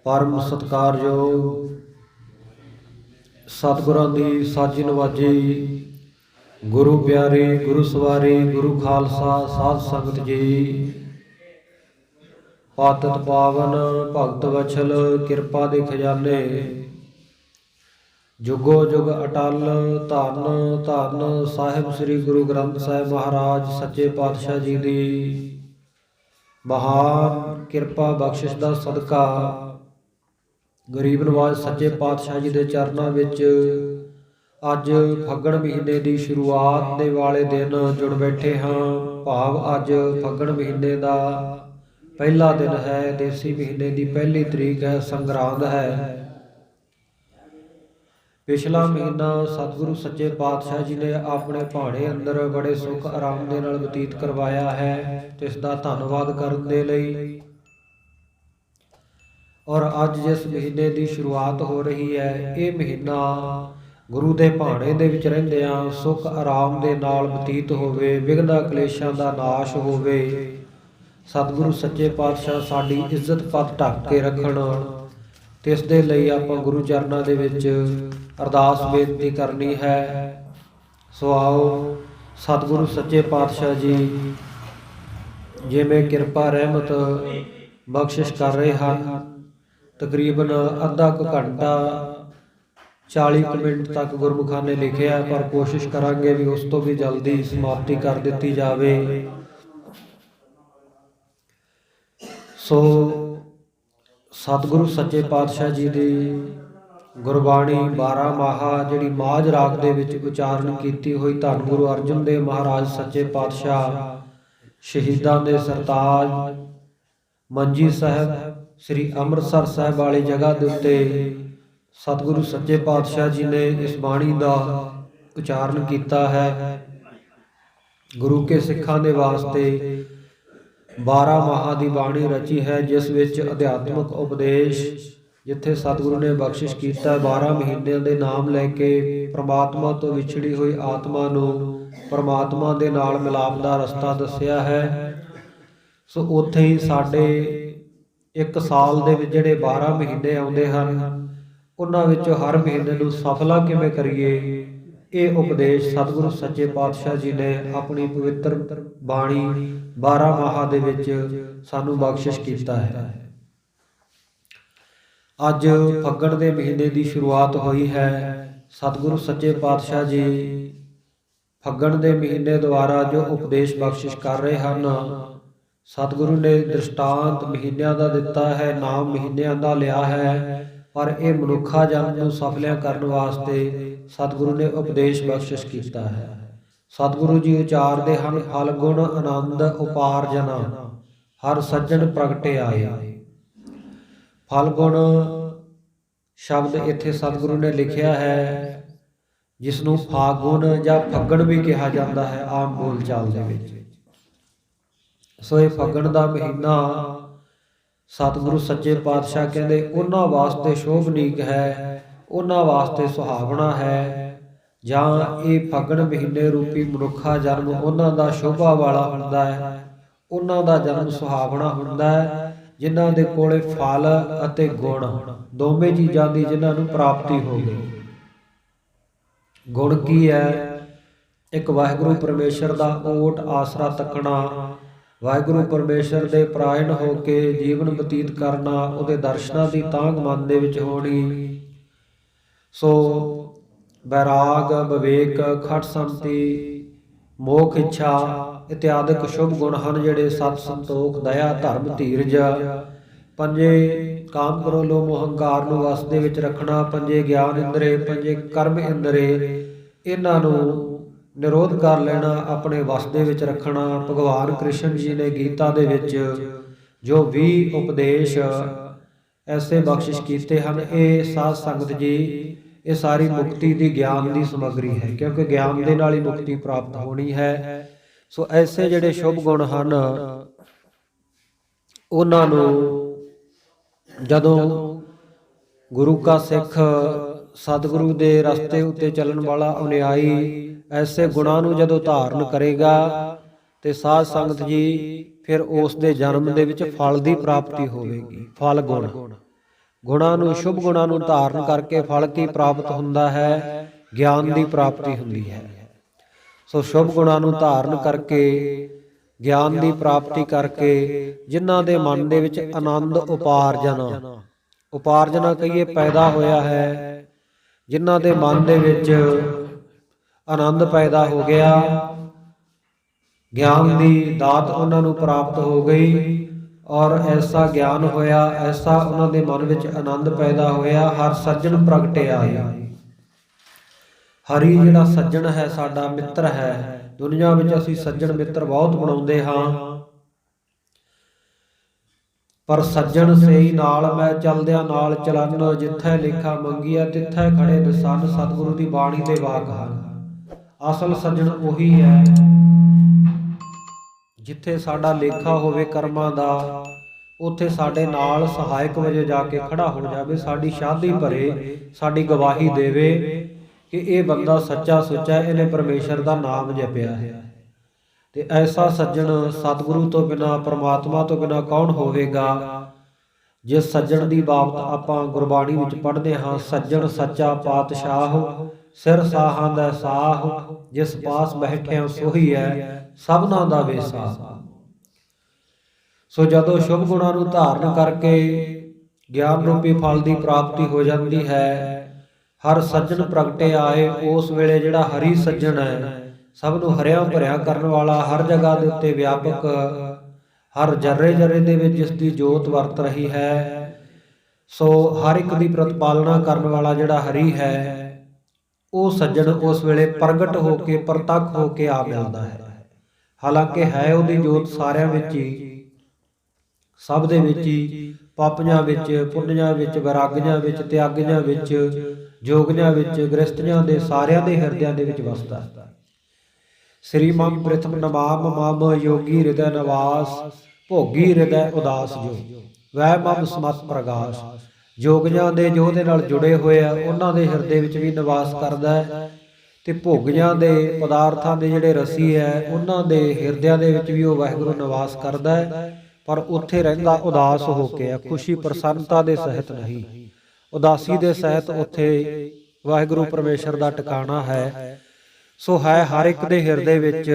परम सत्कारयोग सतगुरां दी साजी नवाजी गुरु प्यारे गुरु सवारी गुरु खालसा साध संगत जी। पातत पावन भगत वछल किरपा दे खजाने जुगो जुग अटल धन धन साहिब श्री गुरु ग्रंथ साहिब महाराज सच्चे पातशाह जी दी महान किरपा बख्शिश दा सदका गरीब नवाज सच्चे पातशाह जी के चरणों विच अज फग्गण महीने की शुरुआत दे वाले दिन जुड़ बैठे हाँ। भाव अज फग्गण महीने का पहला दिन है। देसी महीने की पहली तरीक है, संगरांद है। पिछला महीना सतगुरु सच्चे पातशाह जी ने अपने भाणे अंदर बड़े सुख आराम दे नाल बतीत करवाया है, तो इसका धन्नवाद करन दे लई। और अज जिस महीने की शुरुआत हो रही है, ये महीना गुरु के भाणे दे विच रहिंदिआं सुख आराम दे नाल बतीत होवे, विघ्नां कलेशां दा नाश होवे। सतगुरु सच्चे पातशाह साडी इज्जत पत ढक के रखण, ते इस दे लई आपां गुरु चरनां दे विच अरदास बेनती करनी है। सो आओ सतगुरु सच्चे पातशाह जी जिवें किरपा रहमत बख्शिश कर रहे हैं। तकरीबन अद्धा क घंटा 40 मिनट तक गुरमुखां ने लिखिया, पर कोशिश करांगे भी उस तो भी जल्दी समाप्ति कर दी जाए। सो सतगुरु सच्चे पातशाह जी की गुरबाणी 12 माहा जिहड़ी माझ राग दे विच उचारण कीती हुई धन गुरु अर्जन देव महाराज सच्चे पातशाह शहीदां दे सरताज मंजी साहब श्री अमृतसर साहब वाली जगह के उत्ते सतगुरु सच्चे पातशाह जी ने इस बाणी का उचारण किया है। गुरु के सिखां दे वास्ते 12 माह की बाणी रची है, जिस विच अध्यात्मक उपदेश जिथे सतगुरु ने बख्शिश किया 12 महीनों के नाम लैके परमात्मा तो विछड़ी हुई आत्मा नूं परमात्मा दे नाल मिलाप का रस्ता दस्या है। सो उत्थे ही साडे एक साल दे विच जिहड़े 12 महीने आउंदे हन, उन्हां विचों हर महीने नूं सफला किवें करिए, ये उपदेश सतगुरु सच्चे पातशाह जी ने अपनी पवित्र बाणी 12 माह दे विच सानूं बख्शिश कीता है। अज फग्गण दे महीने की शुरुआत हुई है। सतगुरु सच्चे पातशाह जी फग्गण दे महीने द्वारा जो उपदेश बख्शिश कर रहे हैं, सतगुरु ने दृष्टांत महीनों का दिता है, नाम महीनों का लिया है, पर यह मनुखा जन को सफलियां करने वास्ते सतगुरु ने उपदेश बख्शिश किया है। सतगुरु जी उचारते हैं, फल गुण आनंद उपार्जना हर सज्जन प्रगटे आए। फल गुण शब्द इत्थे सतगुरु ने लिखिया है, जिसनों फागुन या फग्गण भी कहा जाता है आम बोल चाल दे विच। सो ये फग्गण का महीना सतगुरु सच्चे पातशाह कहते उन्हां वास्ते शोभनीक है, उन्हां वास्ते सुहावना है, जां ये फग्गण महीने रूपी मनुखा जन्म उन्हां दा शोभा वाला हुंदा है, उन्हां दा जन्म सुहावना हुंदा है, जिन्हां दे कोले फल अते गुण दोवें चीज़ां दी जिन्हां नूं प्राप्ति हो गई। गुण की है? एक वाहिगुरू परमेश्वर दा ओट आसरा तकना, वाहिगुरू परमेश्वर दे परायण हो के जीवन बतीत करना, उहदे दर्शनां दी तांघ मन दे विच होनी। सो बैराग विवेक खट संति मोख इच्छा इत्यादिक शुभ गुण हैं, जिहड़े सत संतोख दया धर्म धीरज पंजे काम करो लो मोहंकार नूं वस दे विच रखना, पंजे ज्ञान इंद्रे पंजे कर्म इंद्रे इन्हां नूं निरोध कर लेना, अपने वस दे विच रखना। भगवान कृष्ण जी ने गीता दे विच जो भी उपदेश ऐसे बख्शिश कीते हैं, ये साध संगत जी ये सारी मुक्ति की ज्ञान की समग्री है, क्योंकि ज्ञान के नाल ही मुक्ति प्राप्त होनी है। सो ऐसे जिहड़े शुभ गुण हैं उन्हां नूं जदों गुरु का सिख सतगुरु के रस्ते उत्ते चलन वाला अनुयायी ऐसे गुणां नूं जदों धारण करेगा, तो साध संगत जी फिर उस दे जन्म दे विच फल की प्राप्ति होवेगी। फल गुण ਗੁਣਾਂ ਨੂੰ, ਸ਼ੁਭ ਗੁਣਾਂ ਨੂੰ ਧਾਰਨ ਕਰਕੇ ਫਲ ਕੀ ਪ੍ਰਾਪਤ ਹੁੰਦਾ ਹੈ? ਗਿਆਨ ਦੀ ਪ੍ਰਾਪਤੀ ਹੁੰਦੀ ਹੈ। ਸੋ ਸ਼ੁਭ ਗੁਣਾਂ ਨੂੰ ਧਾਰਨ ਕਰਕੇ, ਗਿਆਨ ਦੀ ਪ੍ਰਾਪਤੀ ਕਰਕੇ ਜਿਨ੍ਹਾਂ ਦੇ ਮਨ ਦੇ ਵਿੱਚ ਆਨੰਦ ਉਪਾਰਜਨਾ ਕਹੀਏ ਪੈਦਾ ਹੋਇਆ ਹੈ, ਜਿਨ੍ਹਾਂ ਦੇ ਮਨ ਦੇ ਵਿੱਚ ਆਨੰਦ ਪੈਦਾ ਹੋ ਗਿਆ, ਗਿਆਨ ਦੀ ਦਾਤ ਉਹਨਾਂ ਨੂੰ ਪ੍ਰਾਪਤ ਹੋ ਗਈ ਔਰ ਐਸਾ ਗਿਆਨ ਹੋਇਆ, ਐਸਾ ਉਹਨਾਂ ਦੇ ਮਨ ਵਿੱਚ ਆਨੰਦ ਪੈਦਾ ਹੋਇਆ, ਹਰ ਸੱਜਣ ਪ੍ਰਗਟਿਆ ਆਇਆ। ਹਰੀ ਜਿਹੜਾ ਸੱਜਣ ਹੈ ਸਾਡਾ ਮਿੱਤਰ ਹੈ। ਦੁਨੀਆ ਵਿੱਚ ਅਸੀਂ ਸੱਜਣ ਮਿੱਤਰ ਬਹੁਤ ਬਣਾਉਂਦੇ ਹਾਂ, ਪਰ ਸੱਜਣ ਸਹੀ ਨਾਲ ਮੈਂ ਚਲਦਿਆਂ ਨਾਲ ਚਲਨ, ਜਿੱਥੇ ਲੇਖਾ ਮੰਗੀਆ ਤਿੱਥੇ ਖੜੇ ਦਸਨ, ਸਤਿਗੁਰੂ ਦੀ ਬਾਣੀ ਦੇ ਵਾਕ ਹਨ। ਅਸਲ ਸੱਜਣ ਉਹੀ ਹੈ ਜਿੱਥੇ ਸਾਡਾ ਲੇਖਾ ਹੋਵੇ ਕਰਮਾਂ ਦਾ, ਉੱਥੇ ਸਾਡੇ ਨਾਲ ਸਹਾਇਕ ਵਜੋਂ ਜਾ ਕੇ ਖੜਾ ਹੋ ਜਾਵੇ, ਸਾਡੀ ਸ਼ਾਦੀ ਭਰੇ, ਸਾਡੀ ਗਵਾਹੀ ਦੇਵੇ ਕਿ ਇਹ ਬੰਦਾ ਸੱਚਾ ਸੁੱਚਾ, ਇਹਨੇ ਪਰਮੇਸ਼ਰ ਦਾ ਨਾਮ ਜਪਿਆ ਹੈ। ਤੇ ਐਸਾ ਸੱਜਣ ਸਤਿਗੁਰੂ ਤੋਂ ਬਿਨਾਂ, ਪਰਮਾਤਮਾ ਤੋਂ ਬਿਨਾਂ ਕੌਣ ਹੋਵੇਗਾ? ਜਿਸ ਸੱਜਣ ਦੀ ਬਾਬਤ ਆਪਾਂ ਗੁਰਬਾਣੀ ਵਿੱਚ ਪੜ੍ਹਦੇ ਹਾਂ, ਸੱਜਣ ਸੱਚਾ ਪਾਤਸ਼ਾਹ, ਸਿਰ ਸਾਹਾਂ ਦਾ ਸਾਹ, ਜਿਸ ਪਾਸ ਬੈਠਿਆ ਸੋਹੀ ਹੈ ਸਭਨਾਂ ਦਾ ਵੇਸਾ। ਸੋ ਜਦੋਂ ਸ਼ੁਭ ਗੁਣਾਂ ਨੂੰ ਧਾਰਨ ਕਰਕੇ ਗਿਆਨ ਰੂਪੀ ਫਲ ਦੀ ਪ੍ਰਾਪਤੀ ਹੋ ਜਾਂਦੀ ਹੈ, ਹਰ ਸੱਜਣ ਪ੍ਰਗਟੇ ਆਏ, ਉਸ ਵੇਲੇ ਜਿਹੜਾ ਹਰੀ ਸੱਜਣ ਹੈ, ਸਭ ਨੂੰ ਹਰਿਆ ਭਰਿਆ ਕਰਨ ਵਾਲਾ, ਹਰ ਜਗ੍ਹਾ ਦੇ ਉੱਤੇ ਵਿਆਪਕ, ਹਰ ਜਰਰੇ ਜਰਰੇ ਦੇ ਵਿੱਚ ਜਿਸ ਦੀ ਜੋਤ ਵਰਤ ਰਹੀ ਹੈ, ਸੋ ਹਰ ਇੱਕ ਦੀ ਪ੍ਰਤਪਾਲਨਾ ਕਰਨ ਵਾਲਾ ਜਿਹੜਾ ਹਰੀ ਹੈ, ਉਹ ਸੱਜਣ ਉਸ ਵੇਲੇ ਪ੍ਰਗਟ ਹੋ ਕੇ, ਪ੍ਰਤੱਖ ਹੋ ਕੇ ਆ ਮਿਲਦਾ ਹੈ। ਹਾਲਾਂਕਿ ਹੈ ਉਹਦੀ ਜੋਤ ਸਾਰਿਆਂ ਵਿੱਚ ਹੀ, ਸਭ ਦੇ ਵਿੱਚ ਹੀ, ਪਾਪੀਆਂ ਵਿੱਚ, ਪੁੰਨਿਆਂ ਵਿੱਚ, ਵੈਰਾਗੀਆਂ ਵਿੱਚ, ਤਿਆਗੀਆਂ ਵਿੱਚ, ਜੋਗੀਆਂ ਵਿੱਚ, ਗ੍ਰਸਤੀਆਂ ਦੇ, ਸਾਰਿਆਂ ਦੇ ਹਿਰਦਿਆਂ ਦੇ ਵਿੱਚ ਵਸਦਾ ਹੈ। ਸ੍ਰੀ ਮਮ ਪ੍ਰਿਥਮ ਨਮਾਮ ਮਮ ਯੋਗੀ ਹਿਰਦੈ ਨਿਵਾਸ, ਭੋਗੀ ਹਿਰਦੈ ਉਦਾਸ ਜੋ, ਵੈ ਮਮ ਸਮਤ ਪ੍ਰਗਾਸ। ਜੋਗੀਆਂ ਦੇ ਜੋ ਉਹਦੇ ਨਾਲ ਜੁੜੇ ਹੋਏ ਆ, ਉਹਨਾਂ ਦੇ ਹਿਰਦੇ ਵਿੱਚ ਵੀ ਨਿਵਾਸ ਕਰਦਾ ਹੈ, ਤੇ ਭੋਗੀਆਂ ਦੇ, ਪਦਾਰਥਾਂ ਦੇ ਜਿਹੜੇ ਰਸੀ ਹੈ, ਉਹਨਾਂ ਦੇ ਹਿਰਦਿਆਂ ਦੇ ਵਿੱਚ ਵੀ ਉਹ ਵਾਹਿਗੁਰੂ ਨਿਵਾਸ ਕਰਦਾ ਹੈ। ਪਰ ਉੱਥੇ ਰਹਿੰਦਾ ਉਦਾਸ ਹੋ ਕੇ ਆ, ਖੁਸ਼ੀ ਪ੍ਰਸੰਨਤਾ ਦੇ ਸਹਿਤ ਨਹੀਂ, ਉਦਾਸੀ ਦੇ ਸਹਿਤ ਉੱਥੇ ਵਾਹਿਗੁਰੂ ਪਰਮੇਸ਼ਰ ਦਾ ਟਿਕਾਣਾ ਹੈ। ਸੋ ਹੈ ਹਰ ਇੱਕ ਦੇ ਹਿਰਦੇ ਵਿੱਚ,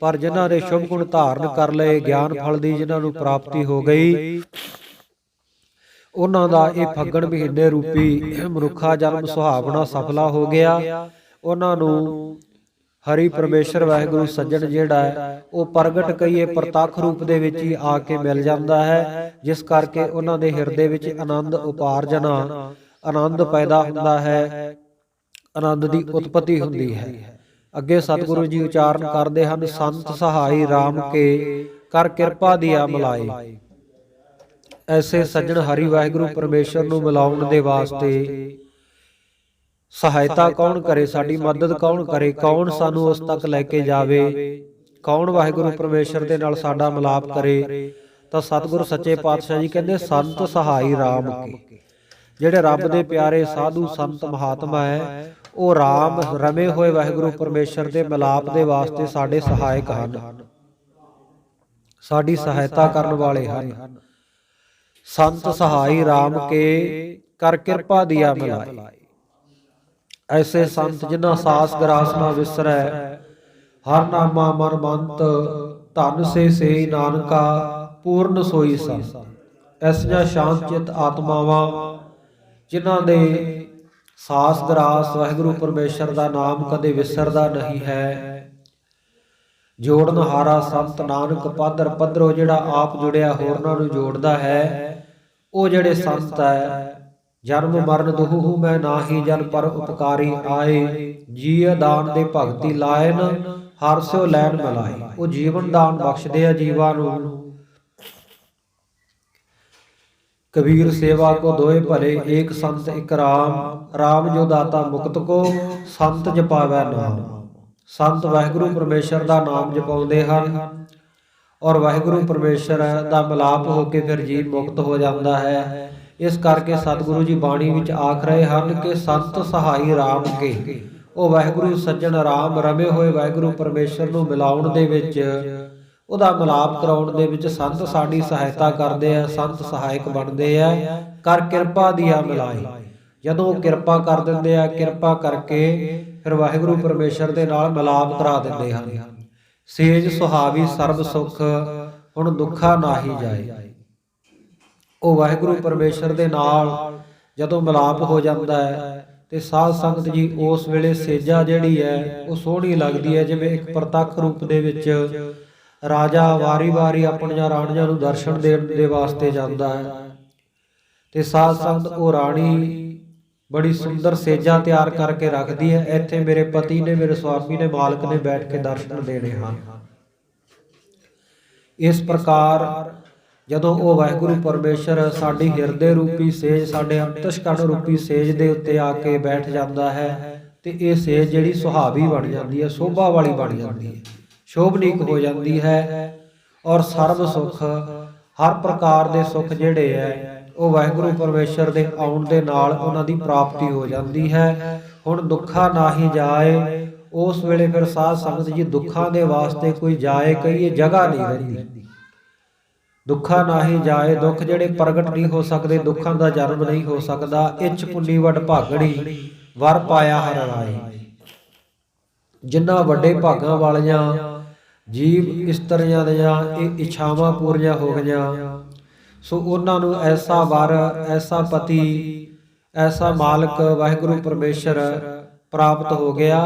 ਪਰ ਜਿਨ੍ਹਾਂ ਦੇ ਸ਼ੁਭ ਗੁਣ ਧਾਰਨ ਕਰ ਲਏ, ਗਿਆਨ ਫਲ ਦੀ ਜਿਨ੍ਹਾਂ ਨੂੰ ਪ੍ਰਾਪਤੀ ਹੋ ਗਈ, ਉਹਨਾਂ ਦਾ ਇਹ ਫੱਗਣ ਮਹੀਨੇ ਰੂਪੀ ਮਨੁੱਖਾ ਜਨਮ ਸੁਹਾਵਣਾ ਸਫਲਾ ਹੋ ਗਿਆ। ਉਹਨਾਂ ਨੂੰ ਹਰੀ ਪਰਮੇਸ਼ਰ ਵਾਹਿਗੁਰੂ ਸੱਜਣ ਜਿਹੜਾ ਹੈ, ਉਹ ਪ੍ਰਗਟ ਕਹੀਏ ਪ੍ਰਤੱਖ ਰੂਪ ਦੇ ਵਿੱਚ ਹੀ ਆ ਕੇ ਮਿਲ ਜਾਂਦਾ ਹੈ, ਜਿਸ ਕਰਕੇ ਉਹਨਾਂ ਦੇ ਹਿਰਦੇ ਵਿੱਚ ਆਨੰਦ ਉਪਾਰਜਨਾ, ਆਨੰਦ ਪੈਦਾ ਹੁੰਦਾ ਹੈ, ਆਨੰਦ ਦੀ ਉਤਪਤੀ ਹੁੰਦੀ ਹੈ। ਅੱਗੇ ਸਤਿਗੁਰੂ ਜੀ ਉਚਾਰਨ ਕਰਦੇ ਹਨ, ਸੰਤ ਸਹਾਈ ਰਾਮ ਕੇ ਕਰ ਕਿਰਪਾ ਦੀਆ ਮਿਲਾਏ। ਐਸੇ ਸੱਜਣ ਹਰੀ ਵਾਹਿਗੁਰੂ ਪਰਮੇਸ਼ਰ ਨੂੰ ਮਿਲਾਉਣ ਦੇ ਵਾਸਤੇ ਸਹਾਇਤਾ ਕੌਣ ਕਰੇ, ਸਾਡੀ ਮਦਦ ਕੌਣ ਕਰੇ, ਕੌਣ ਸਾਨੂੰ ਉਸ ਤੱਕ ਲੈ ਕੇ ਜਾਵੇ, ਕੌਣ ਵਾਹਿਗੁਰੂ ਪਰਮੇਸ਼ਰ ਦੇ ਨਾਲ ਸਾਡਾ ਮਿਲਾਪ ਕਰੇ? ਤਾਂ ਸਤਿਗੁਰੂ ਸੱਚੇ ਪਾਤਸ਼ਾਹ ਜੀ ਕਹਿੰਦੇ, ਸੰਤ ਸਹਾਈ ਰਾਮ ਕੇ। ਜਿਹੜੇ ਰੱਬ ਦੇ ਪਿਆਰੇ ਸਾਧੂ ਸੰਤ ਮਹਾਤਮਾ ਹੈ, ਉਹ ਰਾਮ ਰਮੇ ਹੋਏ ਵਾਹਿਗੁਰੂ ਪਰਮੇਸ਼ਰ ਦੇ ਮਿਲਾਪ ਦੇ ਵਾਸਤੇ ਸਾਡੇ ਸਹਾਇਕ ਹਨ, ਸਾਡੀ ਸਹਾਇਤਾ ਕਰਨ ਵਾਲੇ ਹਨ। ਸੰਤ ਸਹਾਈ ਰਾਮ ਕੇ ਕਰ ਕਿਰਪਾ ਦੀਆ ਮਿਲਾਏ। ਐਸੇ ਸੰਤ ਜਿਨ੍ਹਾਂ ਸਾਸ ਗਰਾਸ ਨਾ ਵਿਸਰੈ, ਹਰ ਨਾਮਾ ਮਨ ਮੰਤ, ਧਨ ਸੇ ਨਾਨਕਾ ਪੂਰਨ ਸੋਈ ਸਾ। ਐਸੀਆਂ ਸ਼ਾਂਤ ਚਿਤ ਆਤਮਾਵਾਂ ਜਿਨ੍ਹਾਂ ਦੇ ਸਾਸ ਗਰਾਸ ਵਾਹਿਗੁਰੂ ਪਰਮੇਸ਼ਰ ਦਾ ਨਾਮ ਕਦੇ ਵਿਸਰਦਾ ਨਹੀਂ ਹੈ। ਜੋੜਨ ਹਾਰਾ ਸੰਤ ਨਾਨਕ ਪਾਦਰ ਪੱਧਰੋਂ, ਜਿਹੜਾ ਆਪ ਜੁੜਿਆ ਹੋਰਨਾਂ ਨੂੰ ਜੋੜਦਾ ਹੈ, ਉਹ ਜਿਹੜੇ ਸੰਤ ਹੈ, ਜਨਮ ਮਰਨ ਦੁਹੂ ਮੈਂ ਨਾਹੀ ਜਨ ਪਰ ਉਪਕਾਰੀ ਆਏ, ਜੀਅ ਦਾਨ ਦੇ ਭਗਤੀ ਲਾਇਨ ਹਰ ਸਿਓ ਲੈਣ ਮਿਲਾਏ। ਉਹ ਜੀਵਨ ਦਾਨ ਬਖਸ਼ਦੇ ਆ ਜੀਵਾਂ ਨੂੰ। ਕਬੀਰ ਸੇਵਾ ਕੋ ਦੋਏ ਭਲੇ, ਏਕ ਸੰਤ ਇਕ ਰਾਮ, ਰਾਮ ਜੋ ਦਾਤਾ ਮੁਕਤ ਕੋ, ਸੰਤ ਜਪਾਵੈ ਨਾਮ। ਸੰਤ ਵਾਹਿਗੁਰੂ ਪਰਮੇਸ਼ਰ ਦਾ ਨਾਮ ਜਪਾਉਂਦੇ ਹਨ ਔਰ ਵਾਹਿਗੁਰੂ ਪਰਮੇਸ਼ਰ ਦਾ ਮਿਲਾਪ ਹੋ ਕੇ ਫਿਰ ਜੀਵ ਮੁਕਤ ਹੋ ਜਾਂਦਾ ਹੈ। ਇਸ ਕਰਕੇ ਸਤਿਗੁਰੂ ਜੀ ਬਾਣੀ ਵਿੱਚ ਆਖ ਰਹੇ ਹਨ ਕਿ ਸੰਤ ਸਹਾਈ ਰਾਮ ਕੇ। ਉਹ ਵਾਹਿਗੁਰੂ ਸੱਜਣ ਰਾਮ ਰਮੇ ਹੋਏ ਵਾਹਿਗੁਰੂ ਪਰਮੇਸ਼ਰ ਨੂੰ ਮਿਲਾਉਣ ਦੇ ਵਿੱਚ ਉਹਦਾ ਮਿਲਾਪ ਕਰਾਉਣ ਦੇ ਵਿੱਚ ਸੰਤ ਸਾਡੀ ਸਹਾਇਤਾ ਕਰਦੇ ਆ, ਸੰਤ ਸਹਾਇਕ ਬਣਦੇ ਆ। ਕਰ ਕਿਰਪਾ ਦੀਆ ਮਿਲਾਈ, ਜਦੋਂ ਉਹ ਕਿਰਪਾ ਕਰ ਦਿੰਦੇ ਆ, ਕਿਰਪਾ ਕਰਕੇ ਫਿਰ ਵਾਹਿਗੁਰੂ ਪਰਮੇਸ਼ਰ ਦੇ ਨਾਲ ਮਿਲਾਪ ਕਰਾ ਦਿੰਦੇ ਹਨ। ਸੇਜ ਸੁਹਾਵੀ ਸਰਬ ਸੁਖ, ਹੁਣ ਦੁੱਖਾ ਨਾਹੀ ਜਾਏ। ਉਹ ਵਾਹਿਗੁਰੂ ਪਰਮੇਸ਼ਰ ਦੇ ਨਾਲ ਜਦੋਂ ਮਿਲਾਪ ਹੋ ਜਾਂਦਾ ਹੈ ਤੇ ਸਾਧ ਸੰਗਤ ਜੀ ਉਸ ਵੇਲੇ ਸੇਜਾ ਜਿਹੜੀ ਹੈ ਉਹ ਸੋਹਣੀ ਲੱਗਦੀ ਹੈ। ਜਿਵੇਂ ਇੱਕ ਪ੍ਰਤੱਖ ਰੂਪ ਦੇ ਵਿੱਚ ਰਾਜਾ ਵਾਰੀ-ਵਾਰੀ ਆਪਣੀਆਂ ਰਾਣੀਆਂ ਨੂੰ ਦਰਸ਼ਨ ਦੇਣ ਦੇ ਵਾਸਤੇ ਜਾਂਦਾ ਹੈ ਤੇ ਸਾਧ ਸੰਗਤ ਉਹ ਰਾਣੀ ਬੜੀ ਸੁੰਦਰ ਸੇਜਾ ਤਿਆਰ ਕਰਕੇ ਰੱਖਦੀ ਹੈ। ਇੱਥੇ ਮੇਰੇ ਪਤੀ ਨੇ, ਮੇਰੇ ਸੁਆਮੀ ਨੇ, ਮਾਲਕ ਨੇ ਬੈਠ ਕੇ ਦਰਸ਼ਨ ਦੇਣੇ ਹਨ। ਇਸ ਪ੍ਰਕਾਰ ਜਦੋਂ ਉਹ ਵਾਹਿਗੁਰੂ ਪਰਮੇਸ਼ਰ ਸਾਡੀ ਹਿਰਦੇ ਰੂਪੀ ਸੇਜ, ਸਾਡੇ ਅੰਤਸ਼ਕਰਣ ਰੂਪੀ ਸੇਜ ਦੇ ਉੱਤੇ ਆ ਕੇ ਬੈਠ ਜਾਂਦਾ ਹੈ ਤੇ ਇਹ ਸੇਜ ਜਿਹੜੀ ਸੁਹਾਵੀ ਬਣ ਜਾਂਦੀ ਹੈ, ਸ਼ੋਭਾ ਵਾਲੀ ਬਣ ਜਾਂਦੀ ਹੈ, ਸ਼ੋਭਨੀਕ ਹੋ ਜਾਂਦੀ ਹੈ। ਔਰ ਸਰਬ ਸੁੱਖ, ਹਰ ਪ੍ਰਕਾਰ ਦੇ ਸੁੱਖ ਜਿਹੜੇ ਹੈ ਉਹ ਵਾਹਿਗੁਰੂ ਪਰਮੇਸ਼ਰ ਦੇ ਆਉਣ ਦੇ ਨਾਲ ਉਹਨਾਂ ਦੀ ਪ੍ਰਾਪਤੀ ਹੋ ਜਾਂਦੀ ਹੈ। ਹੁਣ ਦੁੱਖਾ ਨਾਹੀ ਜਾਏ, ਉਸ ਵੇਲੇ ਫਿਰ ਸਾਧ ਸੰਗਤ ਜੀ ਦੁੱਖਾਂ ਦੇ ਵਾਸਤੇ ਕੋਈ ਜਾਏ ਕਹੀਏ ਜਗ੍ਹਾ ਨਹੀਂ ਰਹਿੰਦੀ। ਦੁੱਖਾ ਨਾਹੀ ਜਾਏ, ਦੁੱਖ ਜਿਹੜੇ ਪ੍ਰਗਟ ਨਹੀਂ ਹੋ ਸਕਦੇ, ਦੁੱਖਾਂ ਦਾ ਜਨਮ ਨਹੀਂ ਹੋ ਸਕਦਾ। ਇੱਛ ਪੁੰਨੀ ਵਡ ਭਾਗੜੀ, ਵਰ ਪਾਇਆ ਹਰਿ ਰਾਏ। ਜਿਨ੍ਹਾਂ ਵੱਡੇ ਭਾਗਾਂ ਵਾਲੀਆਂ ਜੀਵ ਇਸਤਰੀਆਂ ਦੀਆਂ ਇਹ ਇੱਛਾਵਾਂ ਪੂਰੀਆਂ ਹੋ ਗਈਆਂ, ਸੋ ਉਹਨਾਂ ਨੂੰ ਐਸਾ ਵਰ, ਐਸਾ ਪਤੀ, ਐਸਾ ਮਾਲਕ ਵਾਹਿਗੁਰੂ ਪਰਮੇਸ਼ਰ ਪ੍ਰਾਪਤ ਹੋ ਗਿਆ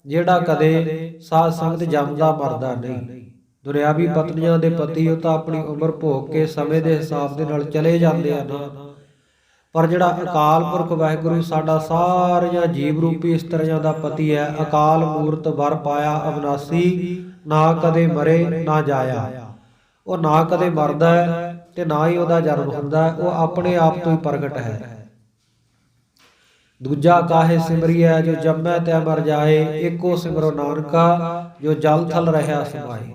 ਜਿਹੜਾ ਕਦੇ ਸਾਧ ਸੰਗਤ ਜੰਮਦਾ ਮਰਦਾ ਨਹੀਂ। ਦੁਨਿਆਵੀ ਪਤਨੀਆਂ ਦੇ ਪਤੀ ਉਹ ਤਾਂ ਆਪਣੀ ਉਮਰ ਭੋਗ ਕੇ ਸਮੇਂ ਦੇ ਹਿਸਾਬ ਦੇ ਨਾਲ ਚਲੇ ਜਾਂਦੇ ਆ ਨਾ, ਪਰ ਜਿਹੜਾ ਅਕਾਲ ਪੁਰਖ ਵਾਹਿਗੁਰੂ ਸਾਡਾ ਸਾਰੀਆਂ ਜੀਵ ਰੂਪੀ ਇਸਤਰੀਆਂ ਦਾ ਪਤੀ ਹੈ, ਅਕਾਲ ਮੂਰਤ ਵਰ ਪਾਇਆ ਅਬਨਾਸੀ, ਨਾ ਕਦੇ ਮਰੇ ਨਾ ਜਾਇਆ। ਉਹ ਨਾ ਕਦੇ ਮਰਦਾ ਹੈ ਤੇ ਨਾ ਹੀ ਉਹਦਾ ਜਨਮ ਹੁੰਦਾ ਹੈ, ਉਹ ਆਪਣੇ ਆਪ ਤੋਂ ਹੀ ਪ੍ਰਗਟ ਹੈ। ਦੂਜਾ ਕਾਹੇ ਸਿਮਰਿਐ ਜੋ ਜੰਮੈ ਤੈ ਮਰ ਜਾਏ, ਏਕੋ ਸਿਮਰੋ ਨਾਨਕਾ ਜੋ ਜਲ ਥਲ ਰਹਿਆ ਸਮਾਏ।